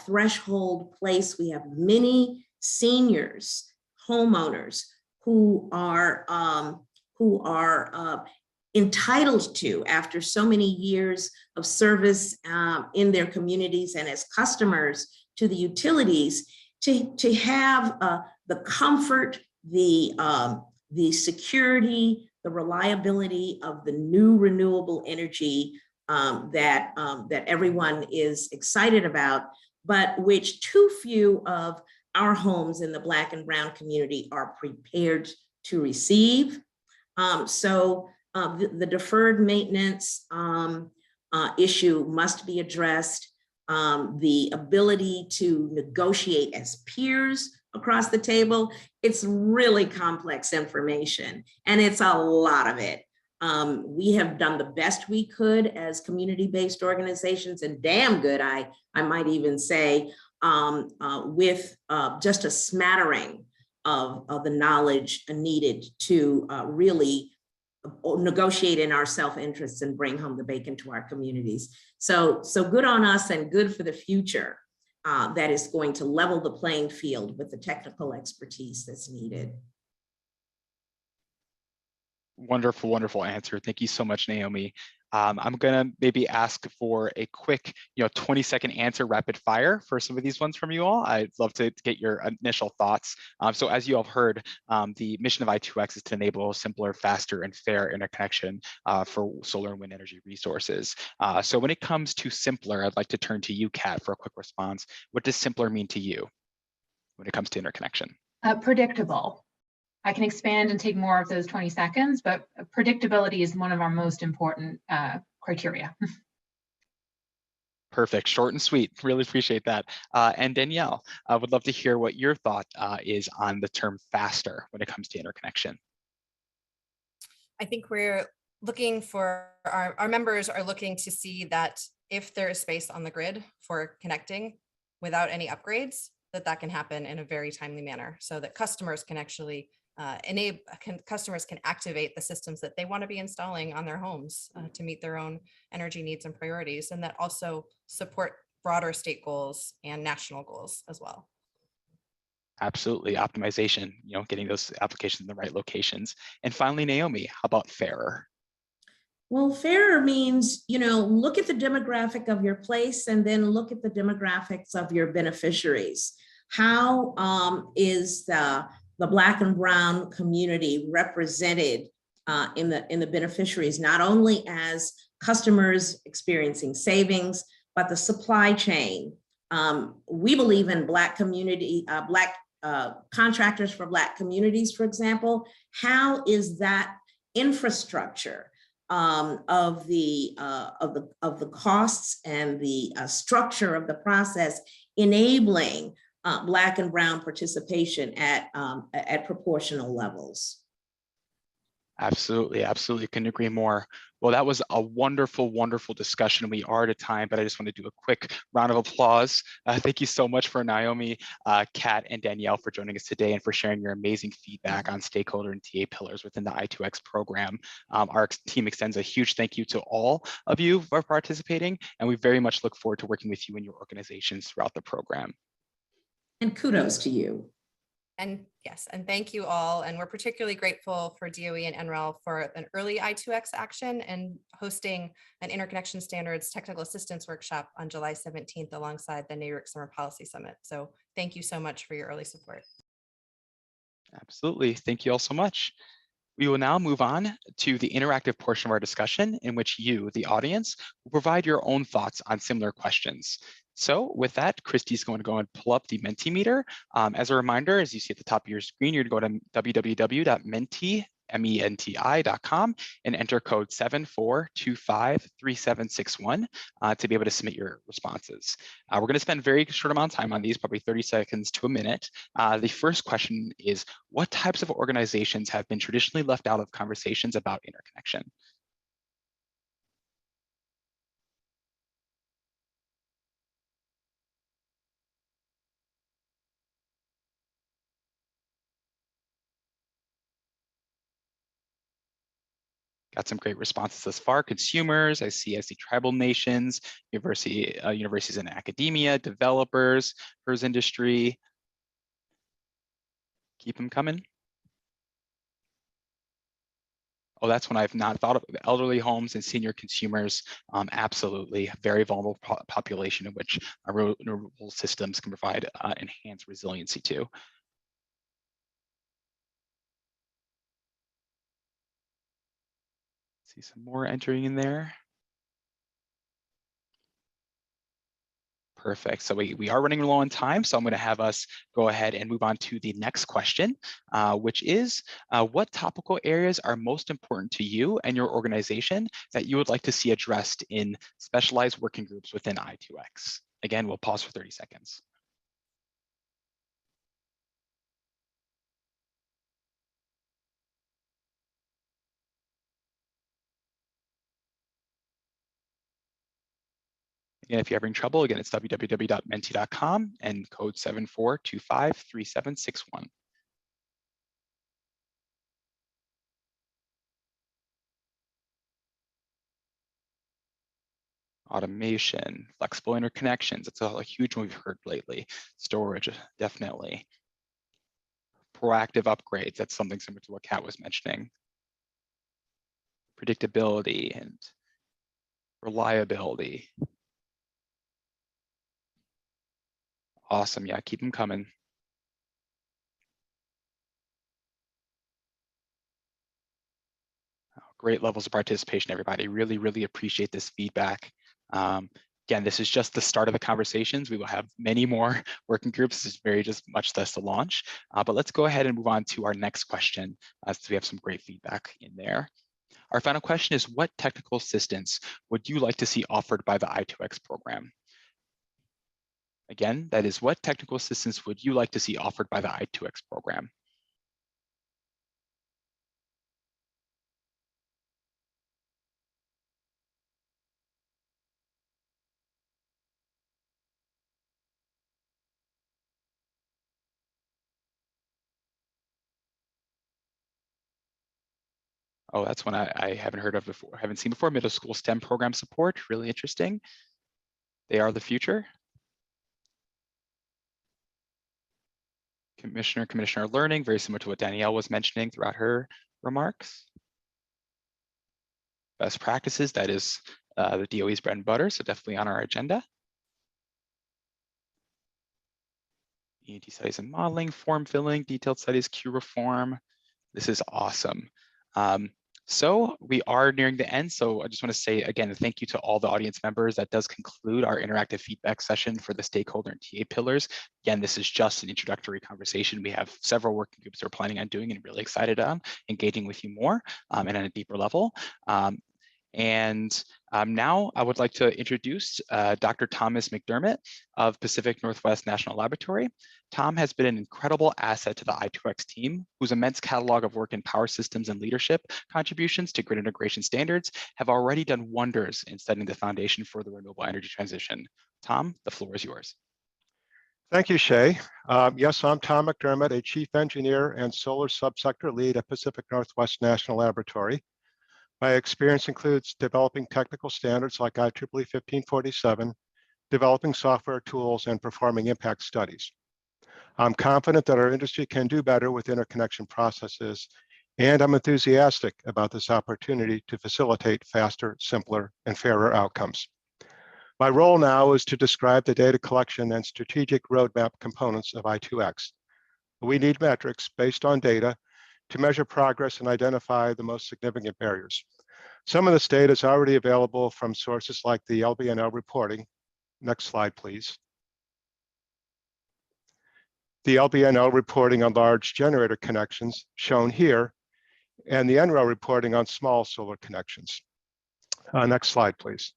threshold place. We have many seniors, homeowners who are entitled to, after so many years of service in their communities and as customers to the utilities, to have the comfort, the security, the reliability of the new renewable energy that everyone is excited about, but which too few of our homes in the Black and Brown community are prepared to receive. So the deferred maintenance issue must be addressed. The ability to negotiate as peers across the table, it's really complex information, and it's a lot of it. We have done the best we could as community-based organizations, and damn good, I might even say, with just a smattering of the knowledge needed to really negotiate in our self-interests and bring home the bacon to our communities. So good on us, and good for the future that is going to level the playing field with the technical expertise that's needed. Wonderful, wonderful answer. Thank you so much, Naomi. I'm gonna maybe ask for a quick, 20-second answer, rapid fire for some of these ones from you all. I'd love to get your initial thoughts. So as you all have heard, the mission of I2X is to enable simpler, faster, and fair interconnection for solar and wind energy resources. So when it comes to simpler, I'd like to turn to you, Kat, for a quick response. What does simpler mean to you when it comes to interconnection? Predictable. I can expand and take more of those 20 seconds, but predictability is one of our most important criteria. Perfect, short and sweet. Really appreciate that. And Danielle, I would love to hear what your thought is on the term faster when it comes to interconnection. I think we're looking for, our members are looking to see that if there is space on the grid for connecting without any upgrades, that can happen in a very timely manner, so that customers can actually customers can activate the systems that they want to be installing on their homes to meet their own energy needs and priorities, and that also support broader state goals and national goals as well. Absolutely, optimization, getting those applications in the right locations. And finally, Naomi, how about fairer? Well, fairer means, look at the demographic of your place and then look at the demographics of your beneficiaries. How is the Black and Brown community represented in the beneficiaries, not only as customers experiencing savings, but the supply chain? We believe in Black community, Black contractors for Black communities, for example. How is that infrastructure of the costs and the structure of the process enabling Black and Brown participation at proportional levels? Absolutely, absolutely, couldn't agree more. Well, that was a wonderful, wonderful discussion. We are at a time, but I just want to do a quick round of applause. Thank you so much for Naomi, Kat, and Danielle for joining us today and for sharing your amazing feedback on stakeholder and TA pillars within the I2X program. Our team extends a huge thank you to all of you for participating, and we very much look forward to working with you and your organizations throughout the program. And kudos to you. And yes, and thank you all. And we're particularly grateful for DOE and NREL for an early I2X action and hosting an interconnection standards technical assistance workshop on July 17th alongside the New York Summer Policy Summit. So thank you so much for your early support. Absolutely, thank you all so much. We will now move on to the interactive portion of our discussion in which you, the audience, will provide your own thoughts on similar questions. So with that, Christy's going to go and pull up the Mentimeter. As a reminder, as you see at the top of your screen, you're going to go to www.menti.com and enter code 74253761 to be able to submit your responses. We're going to spend a very short amount of time on these, probably 30 seconds to a minute. The first question is, what types of organizations have been traditionally left out of conversations about interconnection? Got some great responses thus far. Consumers, I see tribal nations, universities and academia, developers, HERS industry. Keep them coming. Oh, that's one I've not thought of. Elderly homes and senior consumers, absolutely. Very vulnerable population in which renewable systems can provide enhanced resiliency to. See some more entering in there. Perfect. So we are running low on time, so I'm going to have us go ahead and move on to the next question, which is what topical areas are most important to you and your organization that you would like to see addressed in specialized working groups within I2X? Again, we'll pause for 30 seconds. And if you're having trouble, again, it's www.menti.com and code 74253761. Automation, flexible interconnections, it's a huge one we've heard lately. Storage, definitely. Proactive upgrades, that's something similar to what Kat was mentioning. Predictability and reliability. Awesome, yeah, keep them coming. Great levels of participation, everybody. Really, really appreciate this feedback. Again, this is just the start of the conversations. We will have many more working groups. This is very just much less to launch. But let's go ahead and move on to our next question, since we have some great feedback in there. Our final question is, what technical assistance would you like to see offered by the I2X program? Again, that is, what technical assistance would you like to see offered by the I2X program? Oh, that's one I haven't heard of before, haven't seen before. Middle school STEM program support, really interesting. They are the future. Commissioner learning, very similar to what Danielle was mentioning throughout her remarks. Best practices, that is the DOE's bread and butter, so definitely on our agenda. ENT studies and modeling, form filling, detailed studies, Q reform. This is awesome. So we are nearing the end. So I just want to say again, thank you to all the audience members. That does conclude our interactive feedback session for the stakeholder and TA pillars. Again, this is just an introductory conversation. We have several working groups we're planning on doing and really excited on engaging with you more and on a deeper level. Now I would like to introduce Dr. Thomas McDermott of Pacific Northwest National Laboratory. Tom has been an incredible asset to the I2X team, whose immense catalog of work in power systems and leadership contributions to grid integration standards have already done wonders in setting the foundation for the renewable energy transition. Tom, the floor is yours. Thank you, Shay. Yes, I'm Tom McDermott, a chief engineer and solar subsector lead at Pacific Northwest National Laboratory. My experience includes developing technical standards like IEEE 1547, developing software tools, and performing impact studies. I'm confident that our industry can do better with interconnection processes, and I'm enthusiastic about this opportunity to facilitate faster, simpler, and fairer outcomes. My role now is to describe the data collection and strategic roadmap components of I2X. We need metrics based on data to measure progress and identify the most significant barriers. Some of this data is already available from sources like the LBNL reporting. Next slide, please. The LBNL reporting on large generator connections shown here, and the NREL reporting on small solar connections. Next slide, please.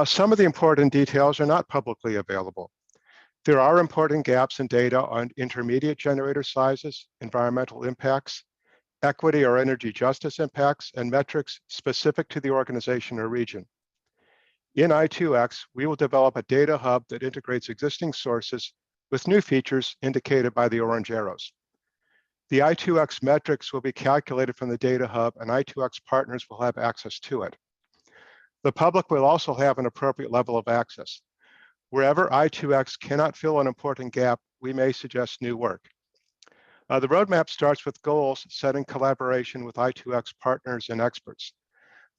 Some of the important details are not publicly available. There are important gaps in data on intermediate generator sizes, environmental impacts, equity or energy justice impacts, and metrics specific to the organization or region. In I2X, we will develop a data hub that integrates existing sources with new features indicated by the orange arrows. The I2X metrics will be calculated from the data hub, and I2X partners will have access to it. The public will also have an appropriate level of access. Wherever I2X cannot fill an important gap, we may suggest new work. The roadmap starts with goals set in collaboration with I2X partners and experts.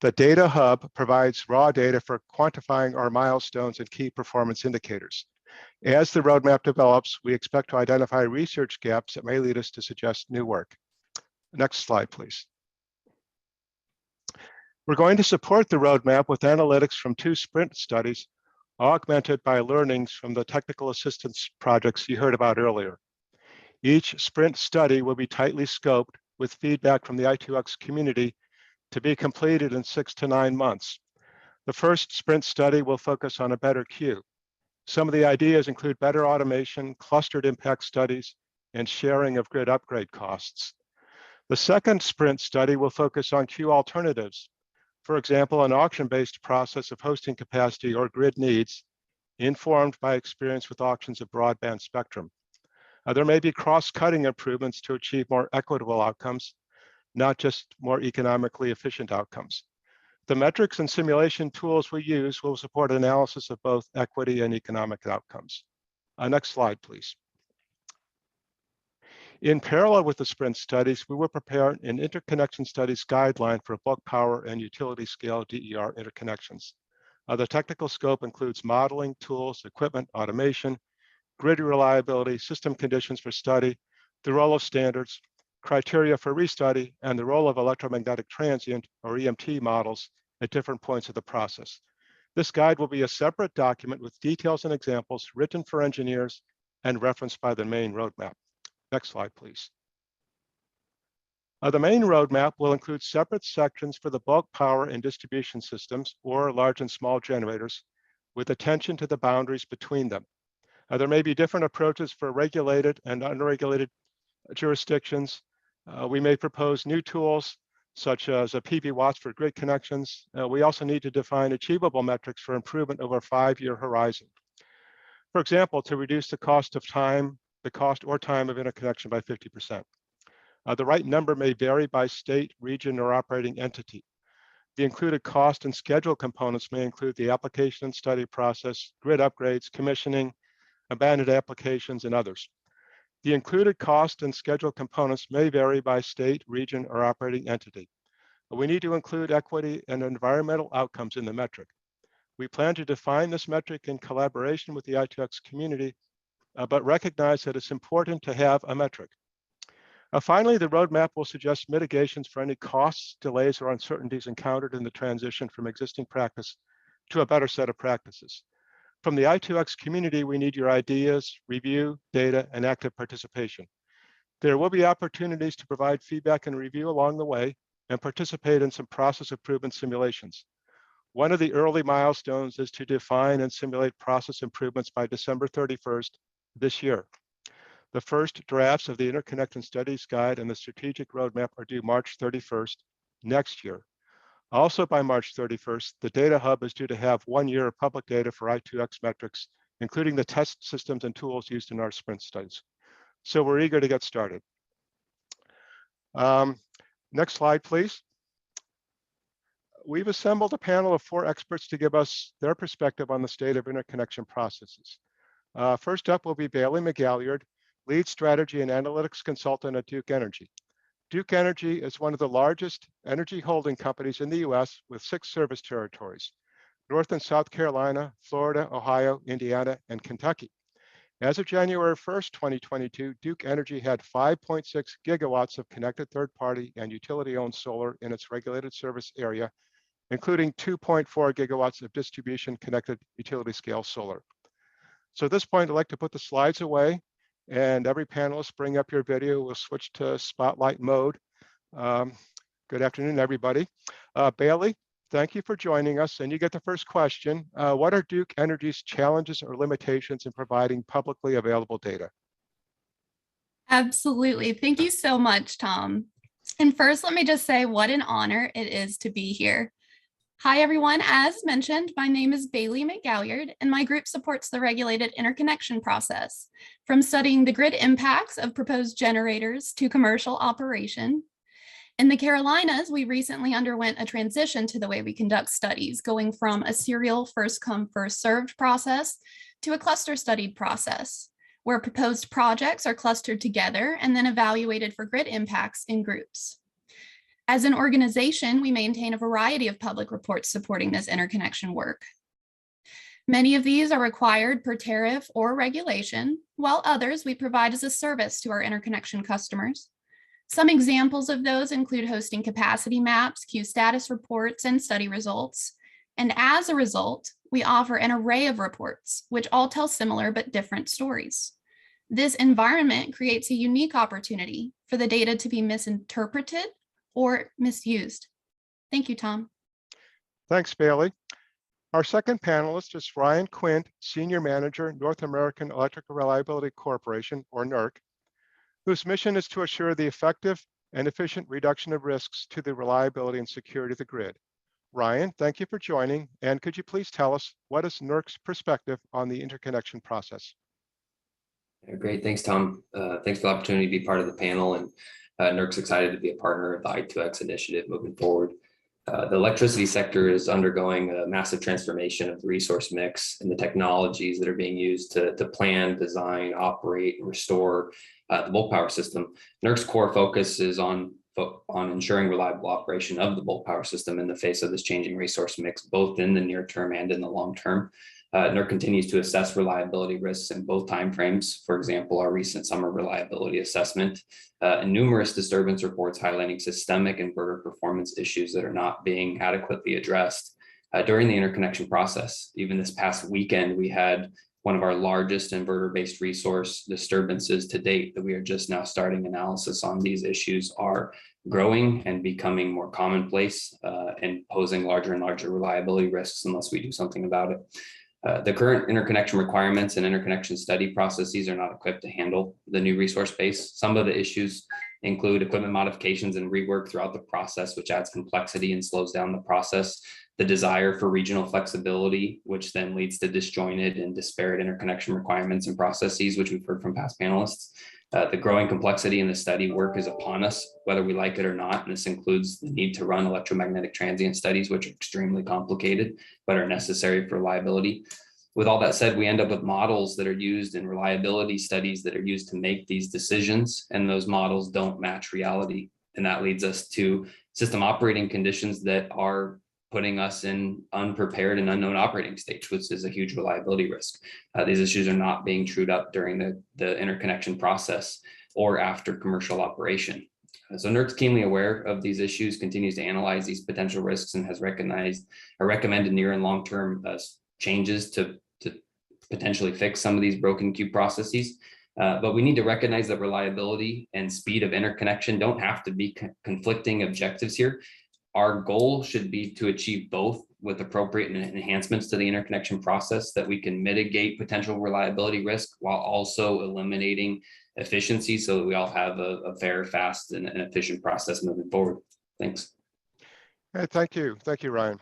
The data hub provides raw data for quantifying our milestones and key performance indicators. As the roadmap develops, we expect to identify research gaps that may lead us to suggest new work. Next slide, please. We're going to support the roadmap with analytics from 2 sprint studies, augmented by learnings from the technical assistance projects you heard about earlier. Each sprint study will be tightly scoped with feedback from the I2X community to be completed in 6 to 9 months. The first sprint study will focus on a better queue. Some of the ideas include better automation, clustered impact studies, and sharing of grid upgrade costs. The second sprint study will focus on queue alternatives. For example, an auction-based process of hosting capacity or grid needs, informed by experience with auctions of broadband spectrum. There may be cross-cutting improvements to achieve more equitable outcomes, not just more economically efficient outcomes. The metrics and simulation tools we use will support analysis of both equity and economic outcomes. Next slide, please. In parallel with the sprint studies, we will prepare an interconnection studies guideline for bulk power and utility scale DER interconnections. The technical scope includes modeling, tools, equipment, automation, grid reliability, system conditions for study, the role of standards, criteria for restudy, and the role of electromagnetic transient, or EMT models, at different points of the process. This guide will be a separate document with details and examples written for engineers and referenced by the main roadmap. Next slide, please. The main roadmap will include separate sections for the bulk power and distribution systems, or large and small generators, with attention to the boundaries between them. There may be different approaches for regulated and unregulated jurisdictions. We may propose new tools, such as PV watts for grid connections. We also need to define achievable metrics for improvement over a 5-year horizon. For example, to reduce the cost of time, the cost or time of interconnection by 50%. The right number may vary by state, region, or operating entity. The included cost and schedule components may include the application and study process, grid upgrades, commissioning, abandoned applications, and others. The included cost and schedule components may vary by state, region, or operating entity. We need to include equity and environmental outcomes in the metric. We plan to define this metric in collaboration with the I2X community, but recognize that it's important to have a metric. Finally, the roadmap will suggest mitigations for any costs, delays, or uncertainties encountered in the transition from existing practice to a better set of practices. From the I2X community, we need your ideas, review, data, and active participation. There will be opportunities to provide feedback and review along the way and participate in some process improvement simulations. One of the early milestones is to define and simulate process improvements by December 31st this year. The first drafts of the Interconnection Studies Guide and the Strategic Roadmap are due March 31st next year. Also by March 31st, the Data Hub is due to have 1 year of public data for I2X metrics, including the test systems and tools used in our sprint studies. So we're eager to get started. Next slide, please. We've assembled a panel of 4 experts to give us their perspective on the state of interconnection processes. First up will be Bailey McGalliard, Lead Strategy and Analytics Consultant at Duke Energy. Duke Energy is one of the largest energy holding companies in the US with 6 service territories: North and South Carolina, Florida, Ohio, Indiana, and Kentucky. As of January 1st, 2022, Duke Energy had 5.6 gigawatts of connected third-party and utility-owned solar in its regulated service area, including 2.4 gigawatts of distribution connected utility-scale solar. So at this point, I'd like to put the slides away, and every panelist bring up your video. We'll switch to spotlight mode. Good afternoon, everybody. Bailey, thank you for joining us, and you get the first question. What are Duke Energy's challenges or limitations in providing publicly available data? Absolutely. Thank you so much, Tom. And first, let me just say what an honor it is to be here. Hi, everyone. As mentioned, my name is Bailey McGalliard, and my group supports the regulated interconnection process, from studying the grid impacts of proposed generators to commercial operation. In the Carolinas, we recently underwent a transition to the way we conduct studies, going from a serial first-come, first-served process to a cluster-studied process, where proposed projects are clustered together and then evaluated for grid impacts in groups. As an organization, we maintain a variety of public reports supporting this interconnection work. Many of these are required per tariff or regulation, while others we provide as a service to our interconnection customers. Some examples of those include hosting capacity maps, queue status reports, and study results. And as a result, we offer an array of reports, which all tell similar but different stories. This environment creates a unique opportunity for the data to be misinterpreted or misused. Thank you, Tom. Thanks, Bailey. Our second panelist is Ryan Quint, Senior Manager, North American Electrical Reliability Corporation, or NERC, whose mission is to assure the effective and efficient reduction of risks to the reliability and security of the grid. Ryan, thank you for joining, and could you please tell us what is NERC's perspective on the interconnection process? Great, thanks, Tom. Thanks for the opportunity to be part of the panel, and NERC's excited to be a partner of the I2X initiative moving forward. The electricity sector is undergoing a massive transformation of the resource mix and the technologies that are being used to plan, design, operate, and restore the bulk power system. NERC's core focus is on ensuring reliable operation of the bulk power system in the face of this changing resource mix, both in the near term and in the long term. NERC continues to assess reliability risks in both timeframes. For example, our recent summer reliability assessment and numerous disturbance reports highlighting systemic inverter performance issues that are not being adequately addressed during the interconnection process. Even this past weekend, we had one of our largest inverter-based resource disturbances to date that we are just now starting analysis on. These issues are growing and becoming more commonplace and posing larger and larger reliability risks unless we do something about it. The current interconnection requirements and interconnection study processes are not equipped to handle the new resource base. Some of the issues include equipment modifications and rework throughout the process, which adds complexity and slows down the process. The desire for regional flexibility, which then leads to disjointed and disparate interconnection requirements and processes, which we've heard from past panelists. The growing complexity in the study work is upon us, whether we like it or not. And this includes the need to run electromagnetic transient studies, which are extremely complicated, but are necessary for reliability. With all that said, we end up with models that are used in reliability studies that are used to make these decisions, and those models don't match reality. And that leads us to system operating conditions that are putting us in unprepared and unknown operating stage, which is a huge reliability risk. These issues are not being trued up during the interconnection process or after commercial operation. So NERC's keenly aware of these issues, continues to analyze these potential risks, and has recognized or recommended near and long-term changes to potentially fix some of these broken queue processes. But we need to recognize that reliability and speed of interconnection don't have to be conflicting objectives here. Our goal should be to achieve both with appropriate enhancements to the interconnection process that we can mitigate potential reliability risk while also eliminating efficiency so that we all have a fair, fast, and efficient process moving forward. Thanks. Hey, thank you. Thank you, Ryan.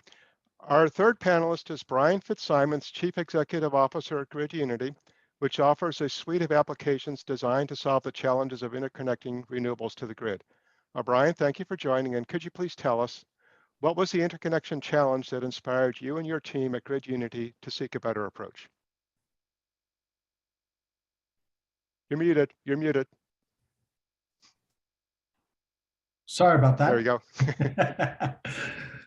Our third panelist is Brian Fitzsimons, Chief Executive Officer at Grid Unity, which offers a suite of applications designed to solve the challenges of interconnecting renewables to the grid. Brian, thank you for joining, and could you please tell us what was the interconnection challenge that inspired you and your team at Grid Unity to seek a better approach? You're muted. You're muted. Sorry about that. There you go.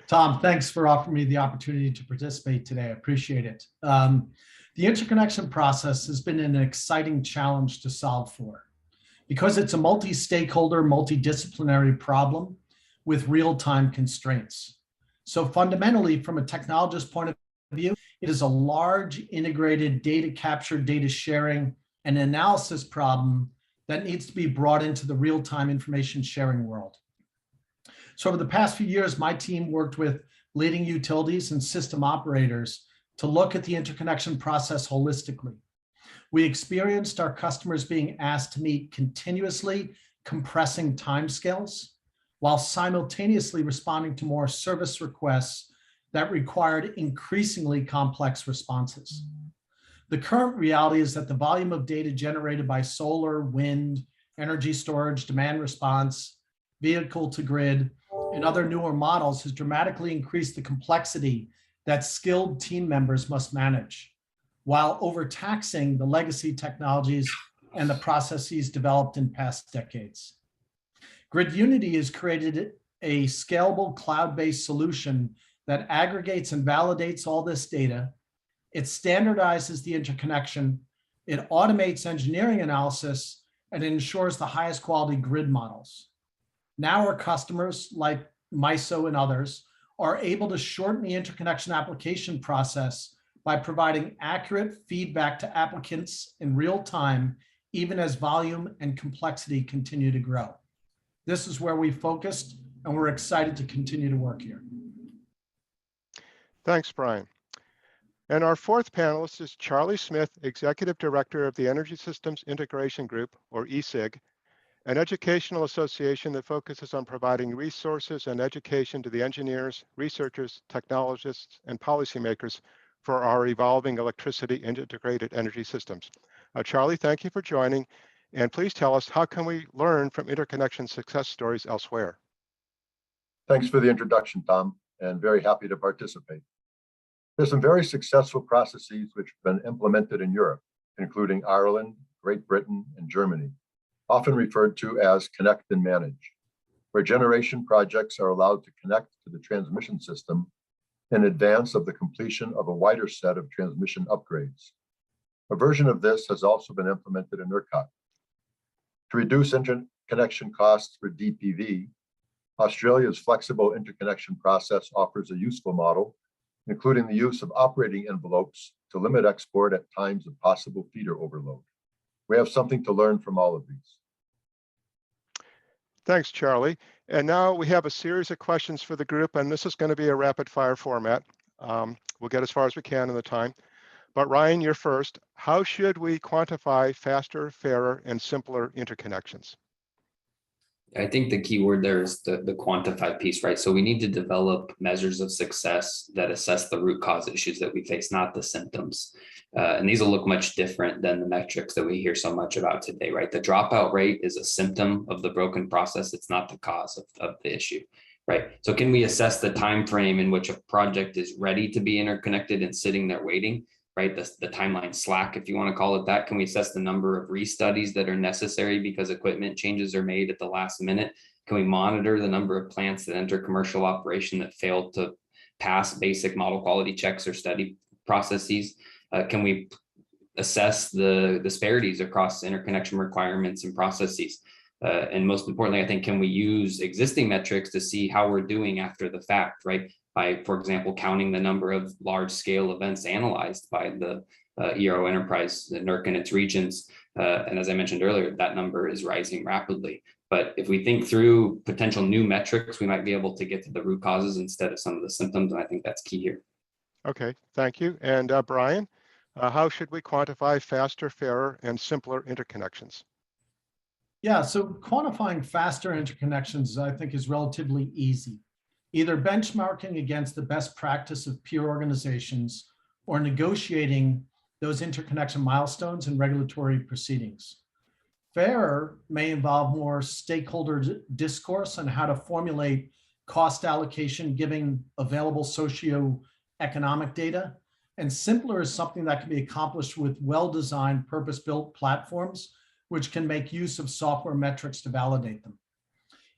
Tom, thanks for offering me the opportunity to participate today. I appreciate it. The interconnection process has been an exciting challenge to solve for, because it's a multi-stakeholder, multidisciplinary problem with real-time constraints. So fundamentally, from a technologist point of view, it is a large integrated data capture, data sharing, and analysis problem that needs to be brought into the real-time information sharing world. So over the past few years, my team worked with leading utilities and system operators to look at the interconnection process holistically. We experienced our customers being asked to meet continuously compressing timescales while simultaneously responding to more service requests that required increasingly complex responses. The current reality is that the volume of data generated by solar, wind, energy storage, demand response, vehicle to grid, and other newer models has dramatically increased the complexity that skilled team members must manage, while overtaxing the legacy technologies and the processes developed in past decades. Grid Unity has created a scalable cloud-based solution that aggregates and validates all this data. It standardizes the interconnection, it automates engineering analysis, and ensures the highest quality grid models. Now our customers like MISO and others are able to shorten the interconnection application process by providing accurate feedback to applicants in real time, even as volume and complexity continue to grow. This is where we focused, and we're excited to continue to work here. Thanks, Brian. And our fourth panelist is Charlie Smith, Executive Director of the Energy Systems Integration Group, or ESIG, an educational association that focuses on providing resources and education to the engineers, researchers, technologists, and policymakers for our evolving electricity integrated energy systems. Charlie, thank you for joining. And please tell us, how can we learn from interconnection success stories elsewhere? Thanks for the introduction, Tom, and very happy to participate. There's some very successful processes which have been implemented in Europe, including Ireland, Great Britain, and Germany, often referred to as connect and manage, where generation projects are allowed to connect to the transmission system in advance of the completion of a wider set of transmission upgrades. A version of this has also been implemented in ERCOT. To reduce interconnection costs for DPV, Australia's flexible interconnection process offers a useful model, including the use of operating envelopes to limit export at times of possible feeder overload. We have something to learn from all of these. Thanks, Charlie. And now we have a series of questions for the group, and this is going to be a rapid fire format. We'll get as far as we can in the time. But Ryan, you're first. How should we quantify faster, fairer, and simpler interconnections? I think the key word there is the quantify piece, right? So we need to develop measures of success that assess the root cause issues that we face, not the symptoms. And these will look much different than the metrics that we hear so much about today, right? The dropout rate is a symptom of the broken process. It's not the cause of the issue, right? So can we assess the time frame in which a project is ready to be interconnected and sitting there waiting, right? The timeline slack, if you want to call it that. Can we assess the number of restudies that are necessary because equipment changes are made at the last minute? Can we monitor the number of plants that enter commercial operation that failed to pass basic model quality checks or study processes? Can we assess the disparities across interconnection requirements and processes? And most importantly, I think, can we use existing metrics to see how we're doing after the fact, right? By, for example, counting the number of large-scale events analyzed by the ERO enterprise, the NERC and its regions. And as I mentioned earlier, that number is rising rapidly. But if we think through potential new metrics, we might be able to get to the root causes instead of some of the symptoms. And I think that's key here. Okay, thank you. And Brian, how should we quantify faster, fairer, and simpler interconnections? Yeah, so quantifying faster interconnections, I think, is relatively easy. Either benchmarking against the best practice of peer organizations or negotiating those interconnection milestones in regulatory proceedings. Fairer may involve more stakeholder discourse on how to formulate cost allocation given available socioeconomic data. And simpler is something that can be accomplished with well-designed, purpose-built platforms, which can make use of software metrics to validate them.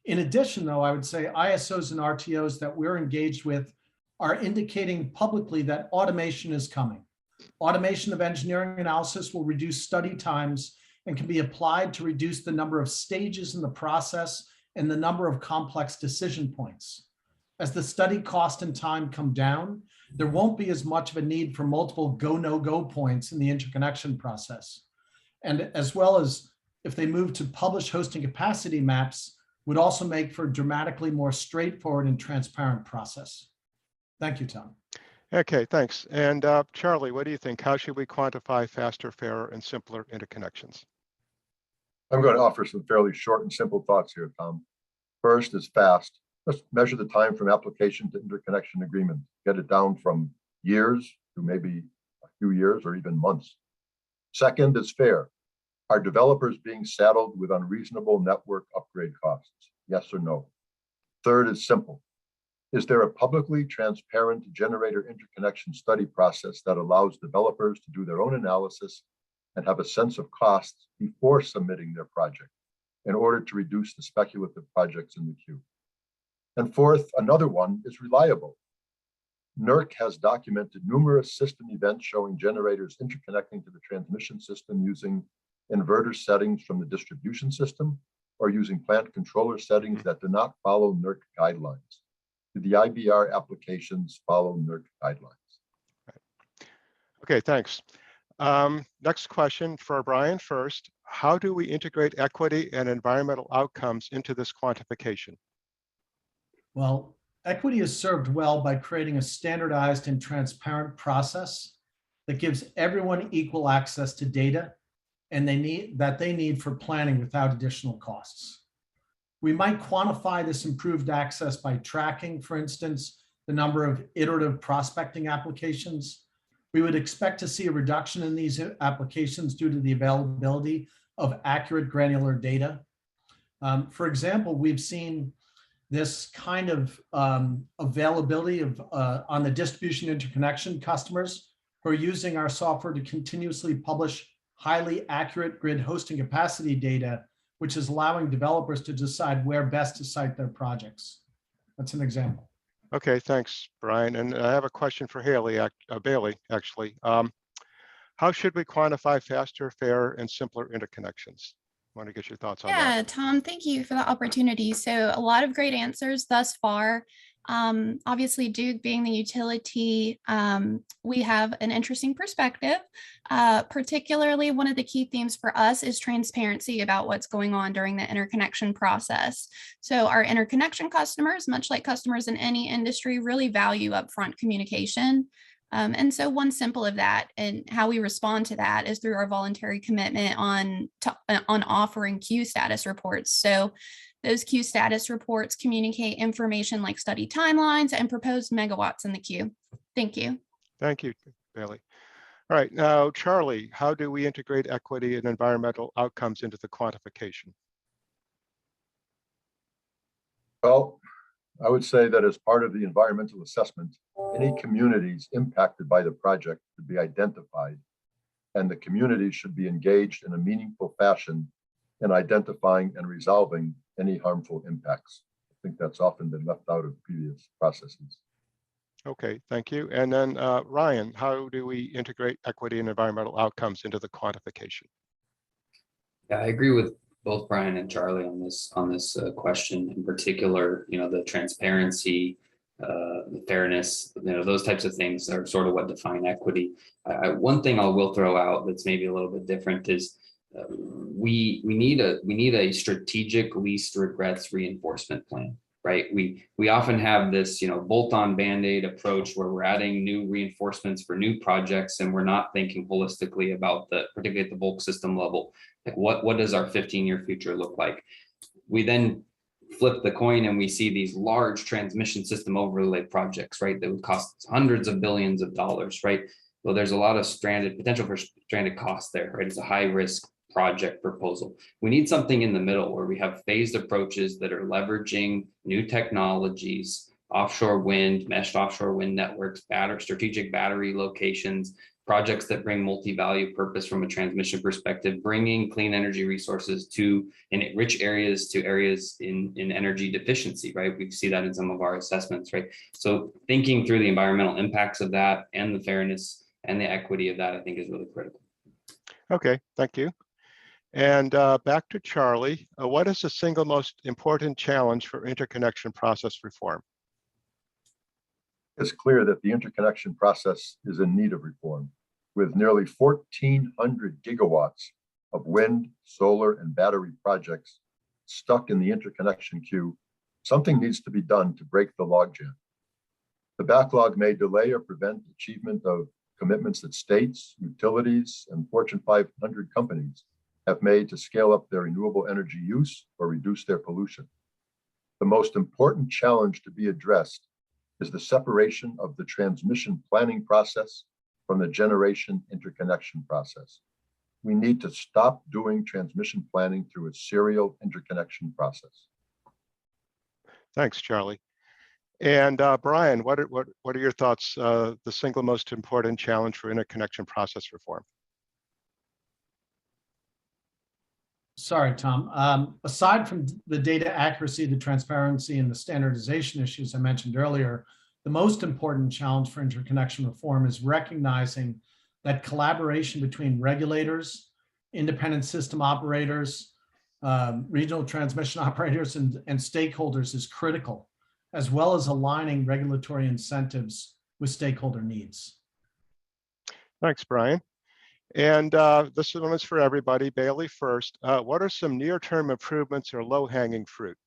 In addition, though, I would say ISOs and RTOs that we're engaged with are indicating publicly that automation is coming. Automation of engineering analysis will reduce study times and can be applied to reduce the number of stages in the process and the number of complex decision points. As the study cost and time come down, there won't be as much of a need for multiple go, no go points in the interconnection process. And as well as if they move to publish hosting capacity maps, would also make for a dramatically more straightforward and transparent process. Thank you, Tom. Okay, thanks. And Charlie, what do you think? How should we quantify faster, fairer, and simpler interconnections? I'm going to offer some fairly short and simple thoughts here, Tom. First is fast. Let's measure the time from application to interconnection agreement. Get it down from years to maybe a few years or even months. Second is fair. Are developers being saddled with unreasonable network upgrade costs? Yes or no? Third is simple. Is there a publicly transparent generator interconnection study process that allows developers to do their own analysis and have a sense of costs before submitting their project in order to reduce the speculative projects in the queue? And fourth, another one is reliable. NERC has documented numerous system events showing generators interconnecting to the transmission system using inverter settings from the distribution system or using plant controller settings that do not follow NERC guidelines? Do the IBR applications follow NERC guidelines? Okay, thanks. Next question for Brian first. How do we integrate equity and environmental outcomes into this quantification? Well, equity is served well by creating a standardized and transparent process that gives everyone equal access to data and they need for planning without additional costs. We might quantify this improved access by tracking, for instance, the number of iterative prospecting applications. We would expect to see a reduction in these applications due to the availability of accurate granular data. For example, we've seen this kind of availability of on the distribution interconnection customers who are using our software to continuously publish highly accurate grid hosting capacity data, which is allowing developers to decide where best to site their projects. That's an example. Okay, thanks, Brian. And I have a question for Bailey, actually. How should we quantify faster, fairer, and simpler interconnections? I want to get your thoughts on that. Yeah, Tom, thank you for the opportunity. So a lot of great answers thus far. Obviously, Duke being the utility, we have an interesting perspective. Particularly, one of the key themes for us is transparency about what's going on during the interconnection process. So our interconnection customers, much like customers in any industry, really value upfront communication. And so one simple of that and how we respond to that is through our voluntary commitment on offering queue status reports. So those queue status reports communicate information like study timelines and proposed megawatts in the queue. Thank you. Thank you, Bailey. All right, now, Charlie, how do we integrate equity and environmental outcomes into the quantification? Well, I would say that as part of the environmental assessment, any communities impacted by the project should be identified, and the community should be engaged in a meaningful fashion in identifying and resolving any harmful impacts. I think that's often been left out of previous processes. Okay, thank you. And then Ryan, how do we integrate equity and environmental outcomes into the quantification? Yeah, I agree with both Brian and Charlie on this question. In particular, the transparency, the fairness, those types of things are sort of what define equity. One thing I will throw out that's maybe a little bit different is we need a strategic least regrets reinforcement plan, right? We often have this bolt-on band-aid approach where we're adding new reinforcements for new projects and we're not thinking holistically about particularly at the bulk system level, like what does our 15-year future look like? We then flip the coin and we see these large transmission system overlay projects, right, that would cost hundreds of billions of dollars, right? Well, there's a lot of potential for stranded costs there, right? It's a high risk project proposal. We need something in the middle where we have phased approaches that are leveraging new technologies, offshore wind, meshed offshore wind networks, strategic battery locations, projects that bring multi-value purpose from a transmission perspective, bringing clean energy resources to rich areas to areas in energy deficiency, right? We see that in some of our assessments, right? So thinking through the environmental impacts of that and the fairness and the equity of that, I think is really critical. Okay, thank you. And back to Charlie, what is the single most important challenge for interconnection process reform? It's clear that the interconnection process is in need of reform. With nearly 1,400 gigawatts of wind, solar, and battery projects stuck in the interconnection queue, something needs to be done to break the logjam. The backlog may delay or prevent achievement of commitments that states, utilities, and Fortune 500 companies have made to scale up their renewable energy use or reduce their pollution. The most important challenge to be addressed is the separation of the transmission planning process from the generation interconnection process. We need to stop doing transmission planning through a serial interconnection process. Thanks, Charlie. And Brian, what are your thoughts, the single most important challenge for interconnection process reform? Sorry, Tom. Aside from the data accuracy, the transparency, and the standardization issues I mentioned earlier, the most important challenge for interconnection reform is recognizing that collaboration between regulators, independent system operators, regional transmission operators and stakeholders is critical, as well as aligning regulatory incentives with stakeholder needs. Thanks, Brian. And this one is for everybody. Bailey first. What are some near-term improvements or low-hanging fruit?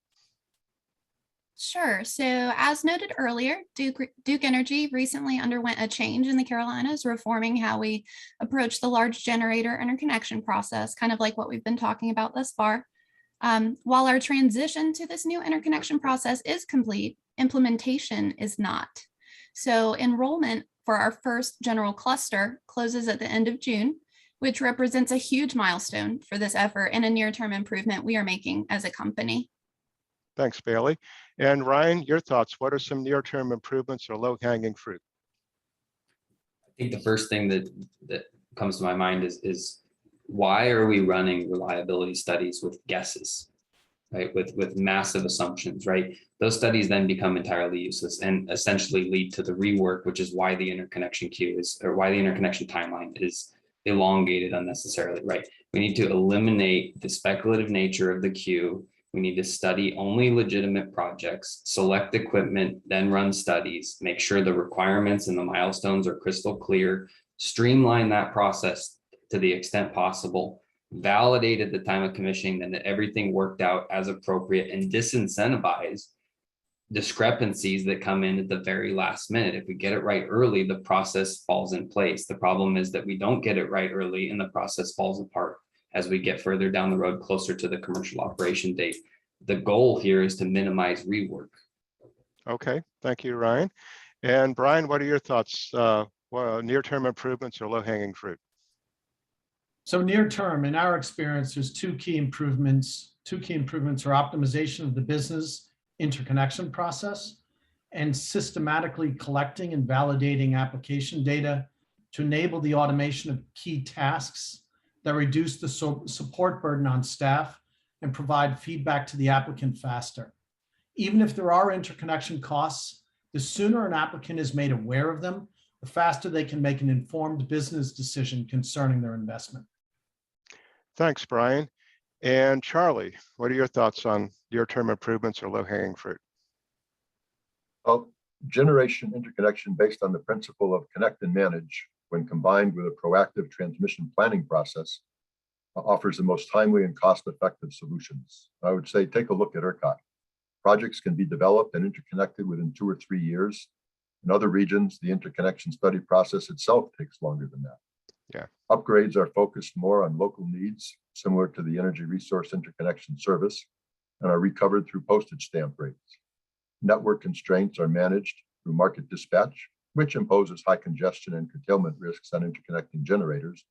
Sure. So as noted earlier, Duke Energy recently underwent a change in the Carolinas, reforming how we approach the large generator interconnection process, kind of like what we've been talking about thus far. While our transition to this new interconnection process is complete, implementation is not. So enrollment for our first general cluster closes at the end of June, which represents a huge milestone for this effort and a near-term improvement we are making as a company. Thanks, Bailey. And Ryan, your thoughts. What are some near-term improvements or low-hanging fruit? I think the first thing that comes to my mind is why are we running reliability studies with guesses, right? With massive assumptions, right? Those studies then become entirely useless and essentially lead to the rework, which is why the interconnection queue is, or why the interconnection timeline is elongated unnecessarily, right? We need to eliminate the speculative nature of the queue. We need to study only legitimate projects, select equipment, then run studies, make sure the requirements and the milestones are crystal clear, streamline that process to the extent possible, validate at the time of commissioning, then that everything worked out as appropriate, and disincentivize discrepancies that come in at the very last minute. If we get it right early, the process falls in place. The problem is that we don't get it right early and the process falls apart as we get further down the road, closer to the commercial operation date. The goal here is to minimize rework. Okay, thank you, Ryan. And Brian, what are your thoughts? Near-term improvements or low-hanging fruit? So near term, in our experience, there's two key improvements. Two key improvements are optimization of the business interconnection process and systematically collecting and validating application data to enable the automation of key tasks that reduce the support burden on staff and provide feedback to the applicant faster. Even if there are interconnection costs, the sooner an applicant is made aware of them, the faster they can make an informed business decision concerning their investment. Thanks, Brian. And Charlie, what are your thoughts on near-term improvements or low-hanging fruit? Well, generation interconnection based on the principle of connect and manage, when combined with a proactive transmission planning process, offers the most timely and cost-effective solutions. I would say take a look at ERCOT. Projects can be developed and interconnected within 2 or 3 years. In other regions, the interconnection study process itself takes longer than that. Yeah. Upgrades are focused more on local needs, similar to the Energy Resource Interconnection Service, and are recovered through postage stamp rates. Network constraints are managed through market dispatch, which imposes high congestion and curtailment risks on interconnecting generators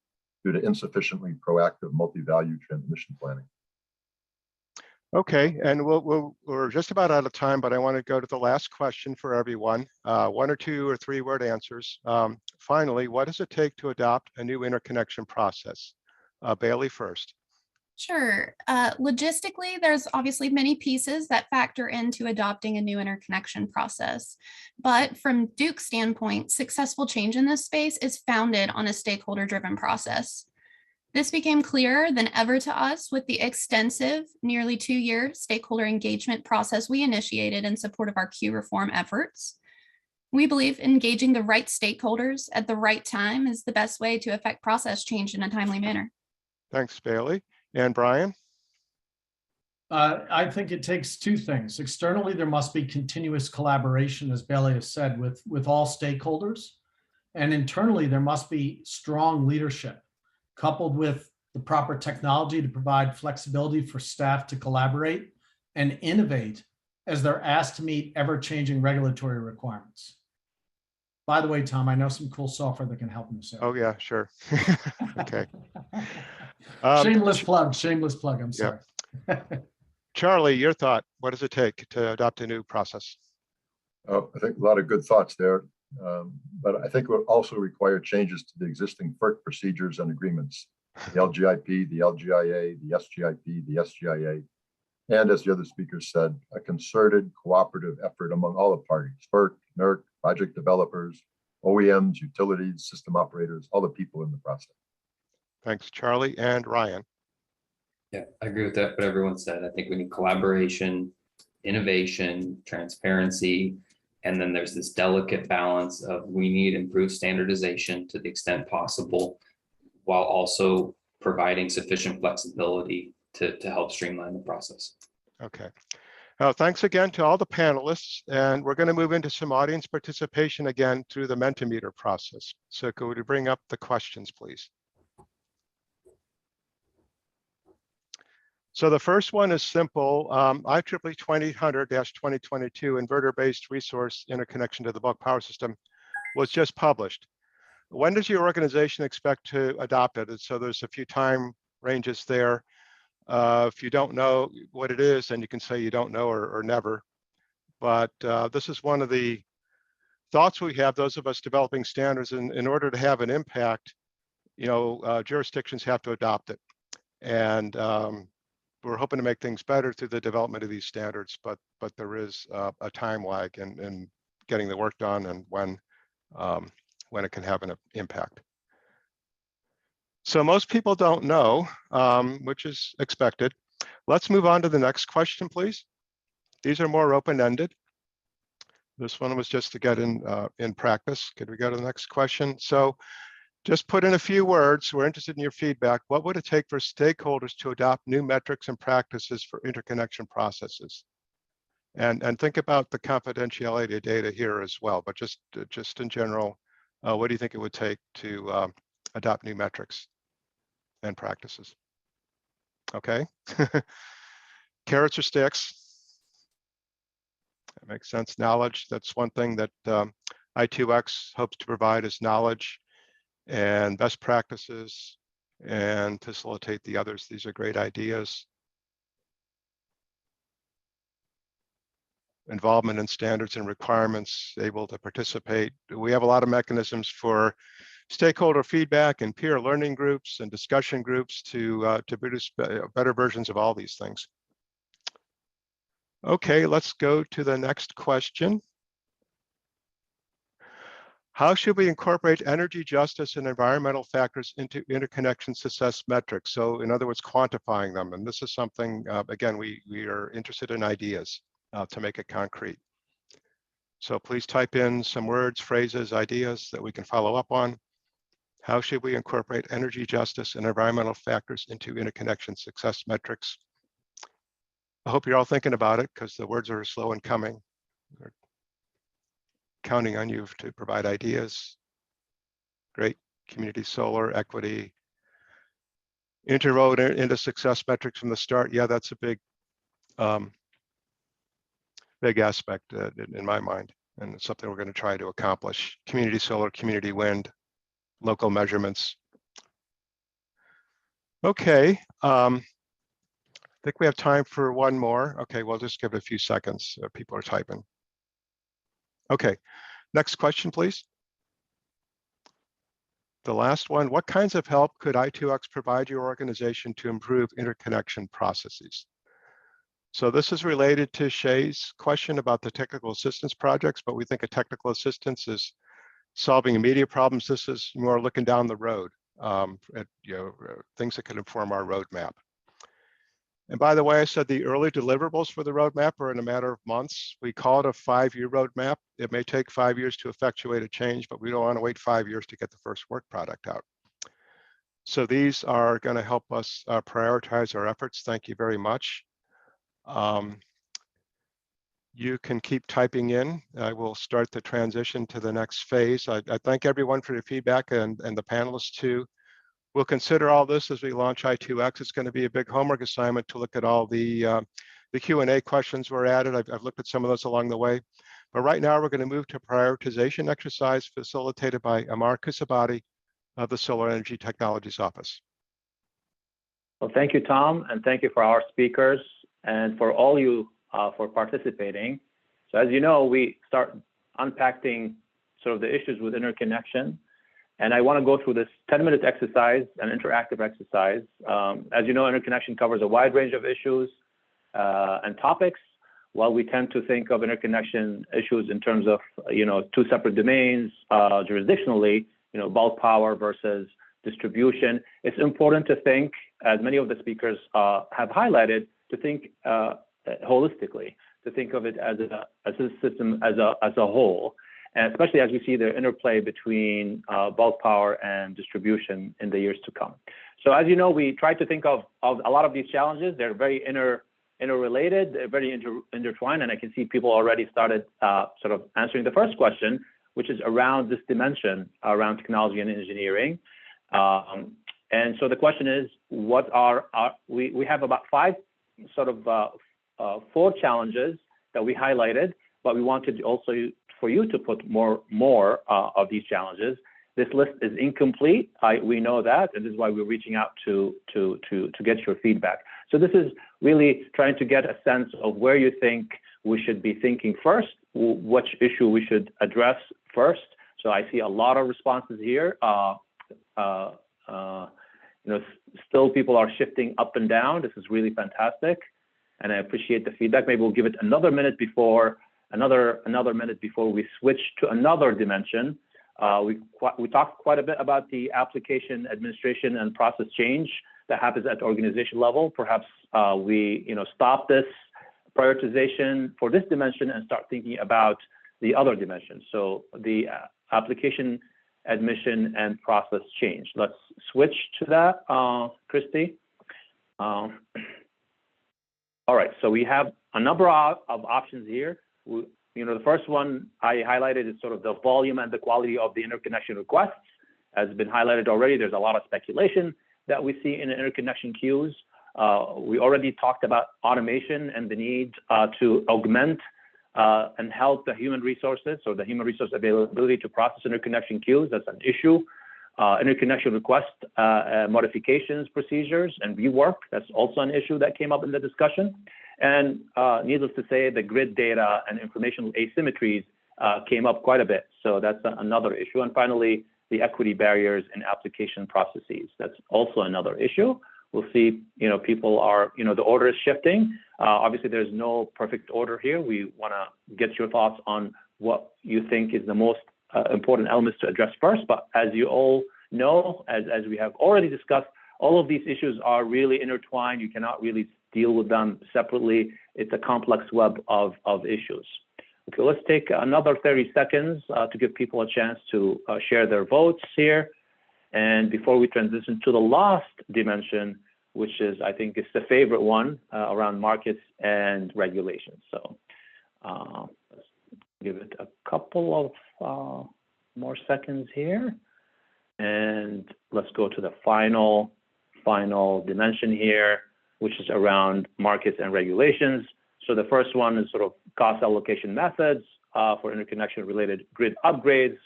due to insufficiently proactive multi-value transmission planning. Okay, and we're just about out of time, but I want to go to the last question for everyone. 1 or 2 or 3 word answers. Finally, what does it take to adopt a new interconnection process? Bailey first. Sure. Logistically, there's obviously many pieces that factor into adopting a new interconnection process. But from Duke's standpoint, successful change in this space is founded on a stakeholder-driven process. This became clearer than ever to us with the extensive, nearly 2-year stakeholder engagement process we initiated in support of our queue reform efforts. We believe engaging the right stakeholders at the right time is the best way to affect process change in a timely manner. Thanks, Bailey. And Brian? I think it takes 2 things. Externally, there must be continuous collaboration, as Bailey has said, with all stakeholders. And internally, there must be strong leadership, coupled with the proper technology to provide flexibility for staff to collaborate and innovate as they're asked to meet ever-changing regulatory requirements. By the way, Tom, I know some cool software that can help in this area. Oh yeah, sure. Okay. Shameless plug, I'm sorry. Charlie, your thought, what does it take to adopt a new process? I think a lot of good thoughts there, but I think it will also require changes to the existing FERC procedures and agreements, the LGIP, the LGIA, the SGIP, the SGIA, and as the other speakers said, a concerted cooperative effort among all the parties, FERC, NERC, project developers, OEMs, utilities, system operators, all the people in the process. Thanks, Charlie. And Ryan. Yeah, I agree with that, what everyone said. I think we need collaboration, innovation, transparency, and then there's this delicate balance of we need improved standardization to the extent possible, while also providing sufficient flexibility to help streamline the process. Okay. Thanks again to all the panelists, and we're going to move into some audience participation again through the Mentimeter process. So could we bring up the questions, please? So the first one is simple. IEEE 2800-2022 inverter-based resource interconnection to the bulk power system was just published. When does your organization expect to adopt it? And so there's a few time ranges there. If you don't know what it is, then you can say you don't know or never. But this is one of the thoughts we have, those of us developing standards, in order to have an impact, jurisdictions have to adopt it. And we're hoping to make things better through the development of these standards, but there is a time lag in getting the work done and when it can have an impact. So most people don't know, which is expected. Let's move on to the next question, please. These are more open-ended. This one was just to get in practice. Could we go to the next question? So just put in a few words. We're interested in your feedback. What would it take for stakeholders to adopt new metrics and practices for interconnection processes? And think about the confidentiality of data here as well, but just in general, what do you think it would take to adopt new metrics and practices? Okay. Carrots or sticks? That makes sense. Knowledge, that's one thing that I2X hopes to provide, is knowledge and best practices and facilitate the others. These are great ideas. Involvement in standards and requirements, able to participate. We have a lot of mechanisms for stakeholder feedback and peer learning groups and discussion groups to produce better versions of all these things. Okay, let's go to the next question. How should we incorporate energy justice and environmental factors into interconnection success metrics? So in other words, quantifying them. And this is something, again, we are interested in ideas to make it concrete. So please type in some words, phrases, ideas that we can follow up on. How should we incorporate energy justice and environmental factors into interconnection success metrics? I hope you're all thinking about it, because the words are slow in coming. We're counting on you to provide ideas. Great. Community solar, equity, interroad into success metrics from the start. Yeah, that's a big aspect in my mind, and it's something we're going to try to accomplish. Community solar, community wind, local measurements. Okay, I think we have time for one more. Okay, we'll just give it a few seconds. People are typing. Okay, next question, please. The last one, what kinds of help could I2X provide your organization to improve interconnection processes? So this is related to Shay's question about the technical assistance projects, but we think of technical assistance as solving immediate problems. This is more looking down the road at things that could inform our roadmap. And by the way, I said the early deliverables for the roadmap are in a matter of months. We call it a 5-year roadmap. It may take 5 years to effectuate a change, but we don't want to wait 5 years to get the first work product out. So these are going to help us prioritize our efforts. Thank you very much. You can keep typing in. I will start the transition to the next phase. I thank everyone for your feedback and the panelists too. We'll consider all this as we launch I2X. It's going to be a big homework assignment to look at all the Q&A questions were added. I've looked at some of those along the way. But right now we're going to move to prioritization exercise facilitated by Amar Kusabati of the Solar Energy Technologies Office. Well, thank you, Tom, and thank you for our speakers and for all you for participating. So as you know, we start unpacking sort of the issues with interconnection. And I want to go through this 10-minute exercise, an interactive exercise. As you know, interconnection covers a wide range of issues and topics. While we tend to think of interconnection issues in terms of, two separate domains, jurisdictionally, bulk power versus distribution. It's important to think, as many of the speakers have highlighted, to think holistically, to think of it as a system as a whole, and especially as we see the interplay between bulk power and distribution in the years to come. So as you know, we try to think of a lot of these challenges. They're very interrelated, they're very intertwined, and I can see people already started sort of answering the first question, which is around this dimension around technology and engineering. And so the question is, what are we have about 5 sort of 4 challenges that we highlighted, but we wanted also for you to put more of these challenges. This list is incomplete. We know that, and this is why we're reaching out to get your feedback. So this is really trying to get a sense of where you think we should be thinking first, which issue we should address first. So I see a lot of responses here. Still people are shifting up and down. This is really fantastic, and I appreciate the feedback. Maybe we'll give it another minute before we switch to another dimension. We talked quite a bit about the application administration and process change that happens at the organization level. Perhaps we stop this prioritization for this dimension and start thinking about the other dimensions. So the application admission and process change. Let's switch to that, Christy. All right, so we have a number of options here. The first one I highlighted is sort of the volume and the quality of the interconnection requests. As been highlighted already, there's a lot of speculation that we see in the interconnection queues. We already talked about automation and the need to augment and help the human resources, or the human resource availability to process interconnection queues. That's an issue. Interconnection request modifications, procedures, and rework. That's also an issue that came up in the discussion. And needless to say, the grid data and informational asymmetries came up quite a bit. So that's another issue. And finally, the equity barriers in application processes. That's also another issue. We'll see, people are, the order is shifting. Obviously, there's no perfect order here. We want to get your thoughts on what you think is the most important elements to address first. But as you all know, as we have already discussed, all of these issues are really intertwined. You cannot really deal with them separately. It's a complex web of issues. Okay, let's take another 30 seconds to give people a chance to share their votes here. And before we transition to the last dimension, which is, I think, it's the favorite one around markets and regulations. So let's give it a couple of more seconds here. And let's go to the final dimension here, which is around markets and regulations. So the first one is sort of cost allocation methods for interconnection-related grid upgrades,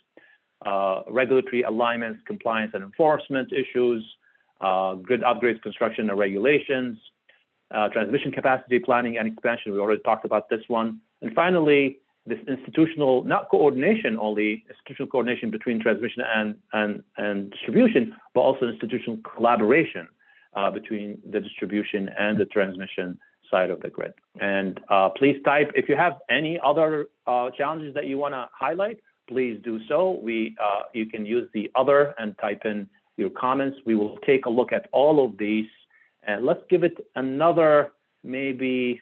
regulatory alignments, compliance and enforcement issues, grid upgrades, construction and regulations, transmission capacity planning and expansion. We already talked about this one. And finally, this institutional, not coordination only, institutional coordination between transmission and distribution, but also institutional collaboration between the distribution and the transmission side of the grid. And please type, if you have any other challenges that you want to highlight, please do so. You can use the other and type in your comments. We will take a look at all of these, and let's give it another maybe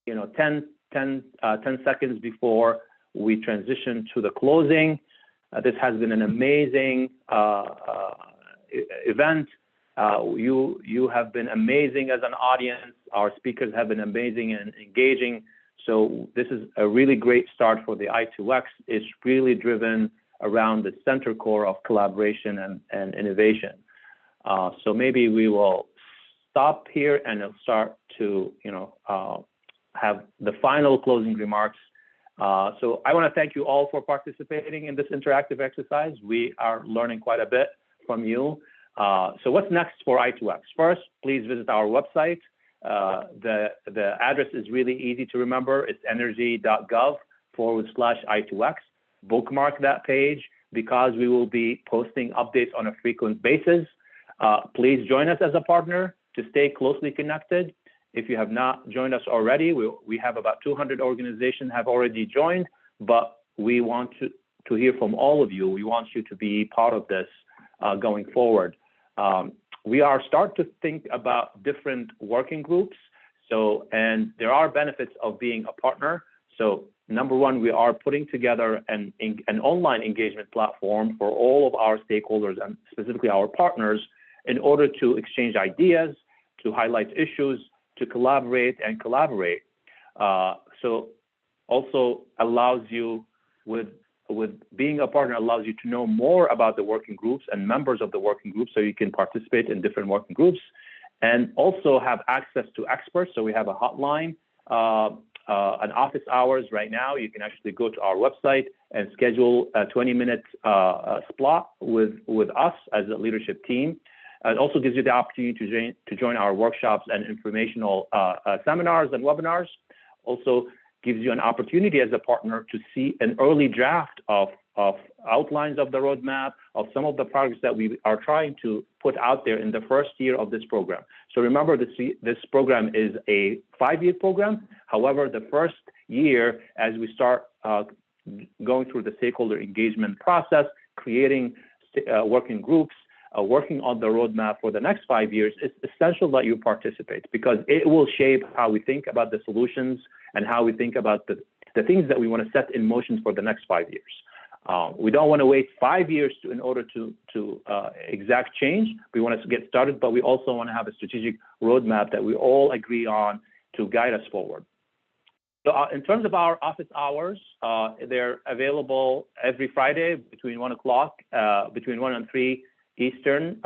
10 seconds before we transition to the closing. This has been an amazing event. You have been amazing as an audience. Our speakers have been amazing and engaging. So this is a really great start for the I2X. It's really driven around the center core of collaboration and innovation. So maybe we will stop here and start to have the final closing remarks. So I want to thank you all for participating in this interactive exercise. We are learning quite a bit from you. So what's next for I2X? First, please visit our website. The address is really easy to remember. It's energy.gov/I2X. Bookmark that page because we will be posting updates on a frequent basis. Please join us as a partner to stay closely connected. If you have not joined us already, we have about 200 organizations have already joined, but we want to hear from all of you. We want you to be part of this going forward. We are start to think about different working groups. So, and there are benefits of being a partner. So number one, we are putting together an online engagement platform for all of our stakeholders and specifically our partners in order to exchange ideas, to highlight issues, to collaborate and collaborate. So also allows you with being a partner allows you to know more about the working groups and members of the working groups so you can participate in different working groups and also have access to experts. So we have a hotline, an office hours right now. You can actually go to our website and schedule a 20-minute slot with us as a leadership team. It also gives you the opportunity to join our workshops and informational seminars and webinars. Also gives you an opportunity as a partner to see an early draft of outlines of the roadmap, of some of the projects that we are trying to put out there in the first year of this program. So remember, this program is a 5-year program. However, the first year, as we start going through the stakeholder engagement process, creating working groups, working on the roadmap for the next 5 years, it's essential that you participate because it will shape how we think about the solutions and how we think about the things that we want to set in motion for the next 5 years. We don't want to wait 5 years in order to exact change. We want to get started, but we also want to have a strategic roadmap that we all agree on to guide us forward. So in terms of our office hours, they're available every Friday between 1 o'clock, between 1 and 3 Eastern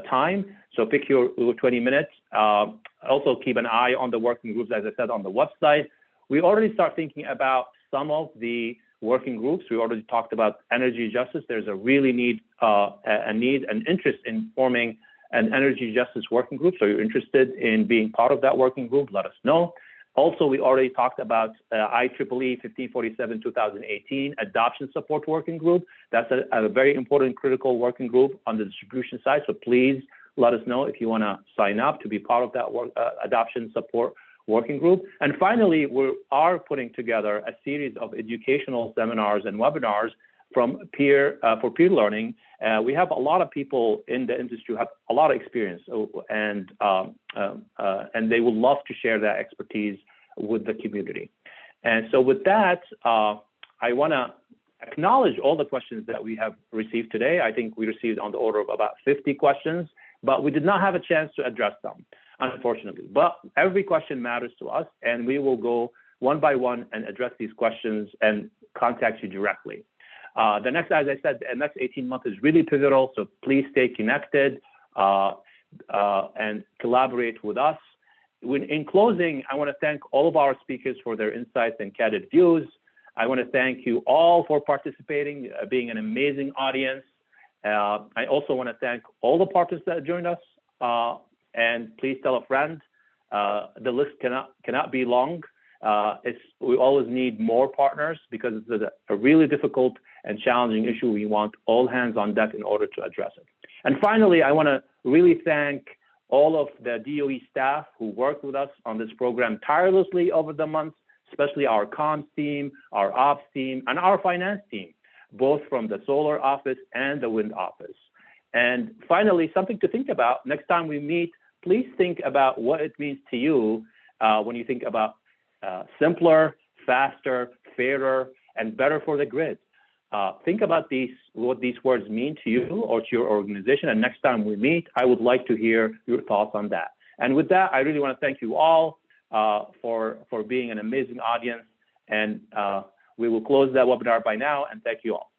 time. So pick your 20 minutes. Also keep an eye on the working groups, as I said, on the website. We already start thinking about some of the working groups. We already talked about energy justice. There's a really an interest in forming an energy justice working group. So you're interested in being part of that working group, let us know. Also, we already talked about IEEE 1547-2018 adoption support working group. That's a very important critical working group on the distribution side. So please let us know if you want to sign up to be part of that adoption support working group. And finally, we are putting together a series of educational seminars and webinars from for peer learning. We have a lot of people in the industry who have a lot of experience, and they would love to share that expertise with the community. And so with that, I want to acknowledge all the questions that we have received today. I think we received on the order of about 50 questions, but we did not have a chance to address them, unfortunately. But every question matters to us, and we will go one by one and address these questions and contact you directly. The next, as I said, the next 18 months is really pivotal, so please stay connected and collaborate with us. In closing, I want to thank all of our speakers for their insights and candid views. I want to thank you all for participating, being an amazing audience. I also want to thank all the partners that joined us, and please tell a friend. The list cannot be long. We always need more partners because it's a really difficult and challenging issue. We want all hands on deck in order to address it. And finally, I want to really thank all of the DOE staff who worked with us on this program tirelessly over the months, especially our comms team, our ops team, and our finance team, both from the solar office and the wind office. And finally, something to think about next time we meet, please think about what it means to you when you think about simpler, faster, fairer, and better for the grid. Think about what these words mean to you or to your organization. And next time we meet, I would like to hear your thoughts on that. And with that, I really want to thank you all for being an amazing audience. And we will close that webinar by now. And thank you all.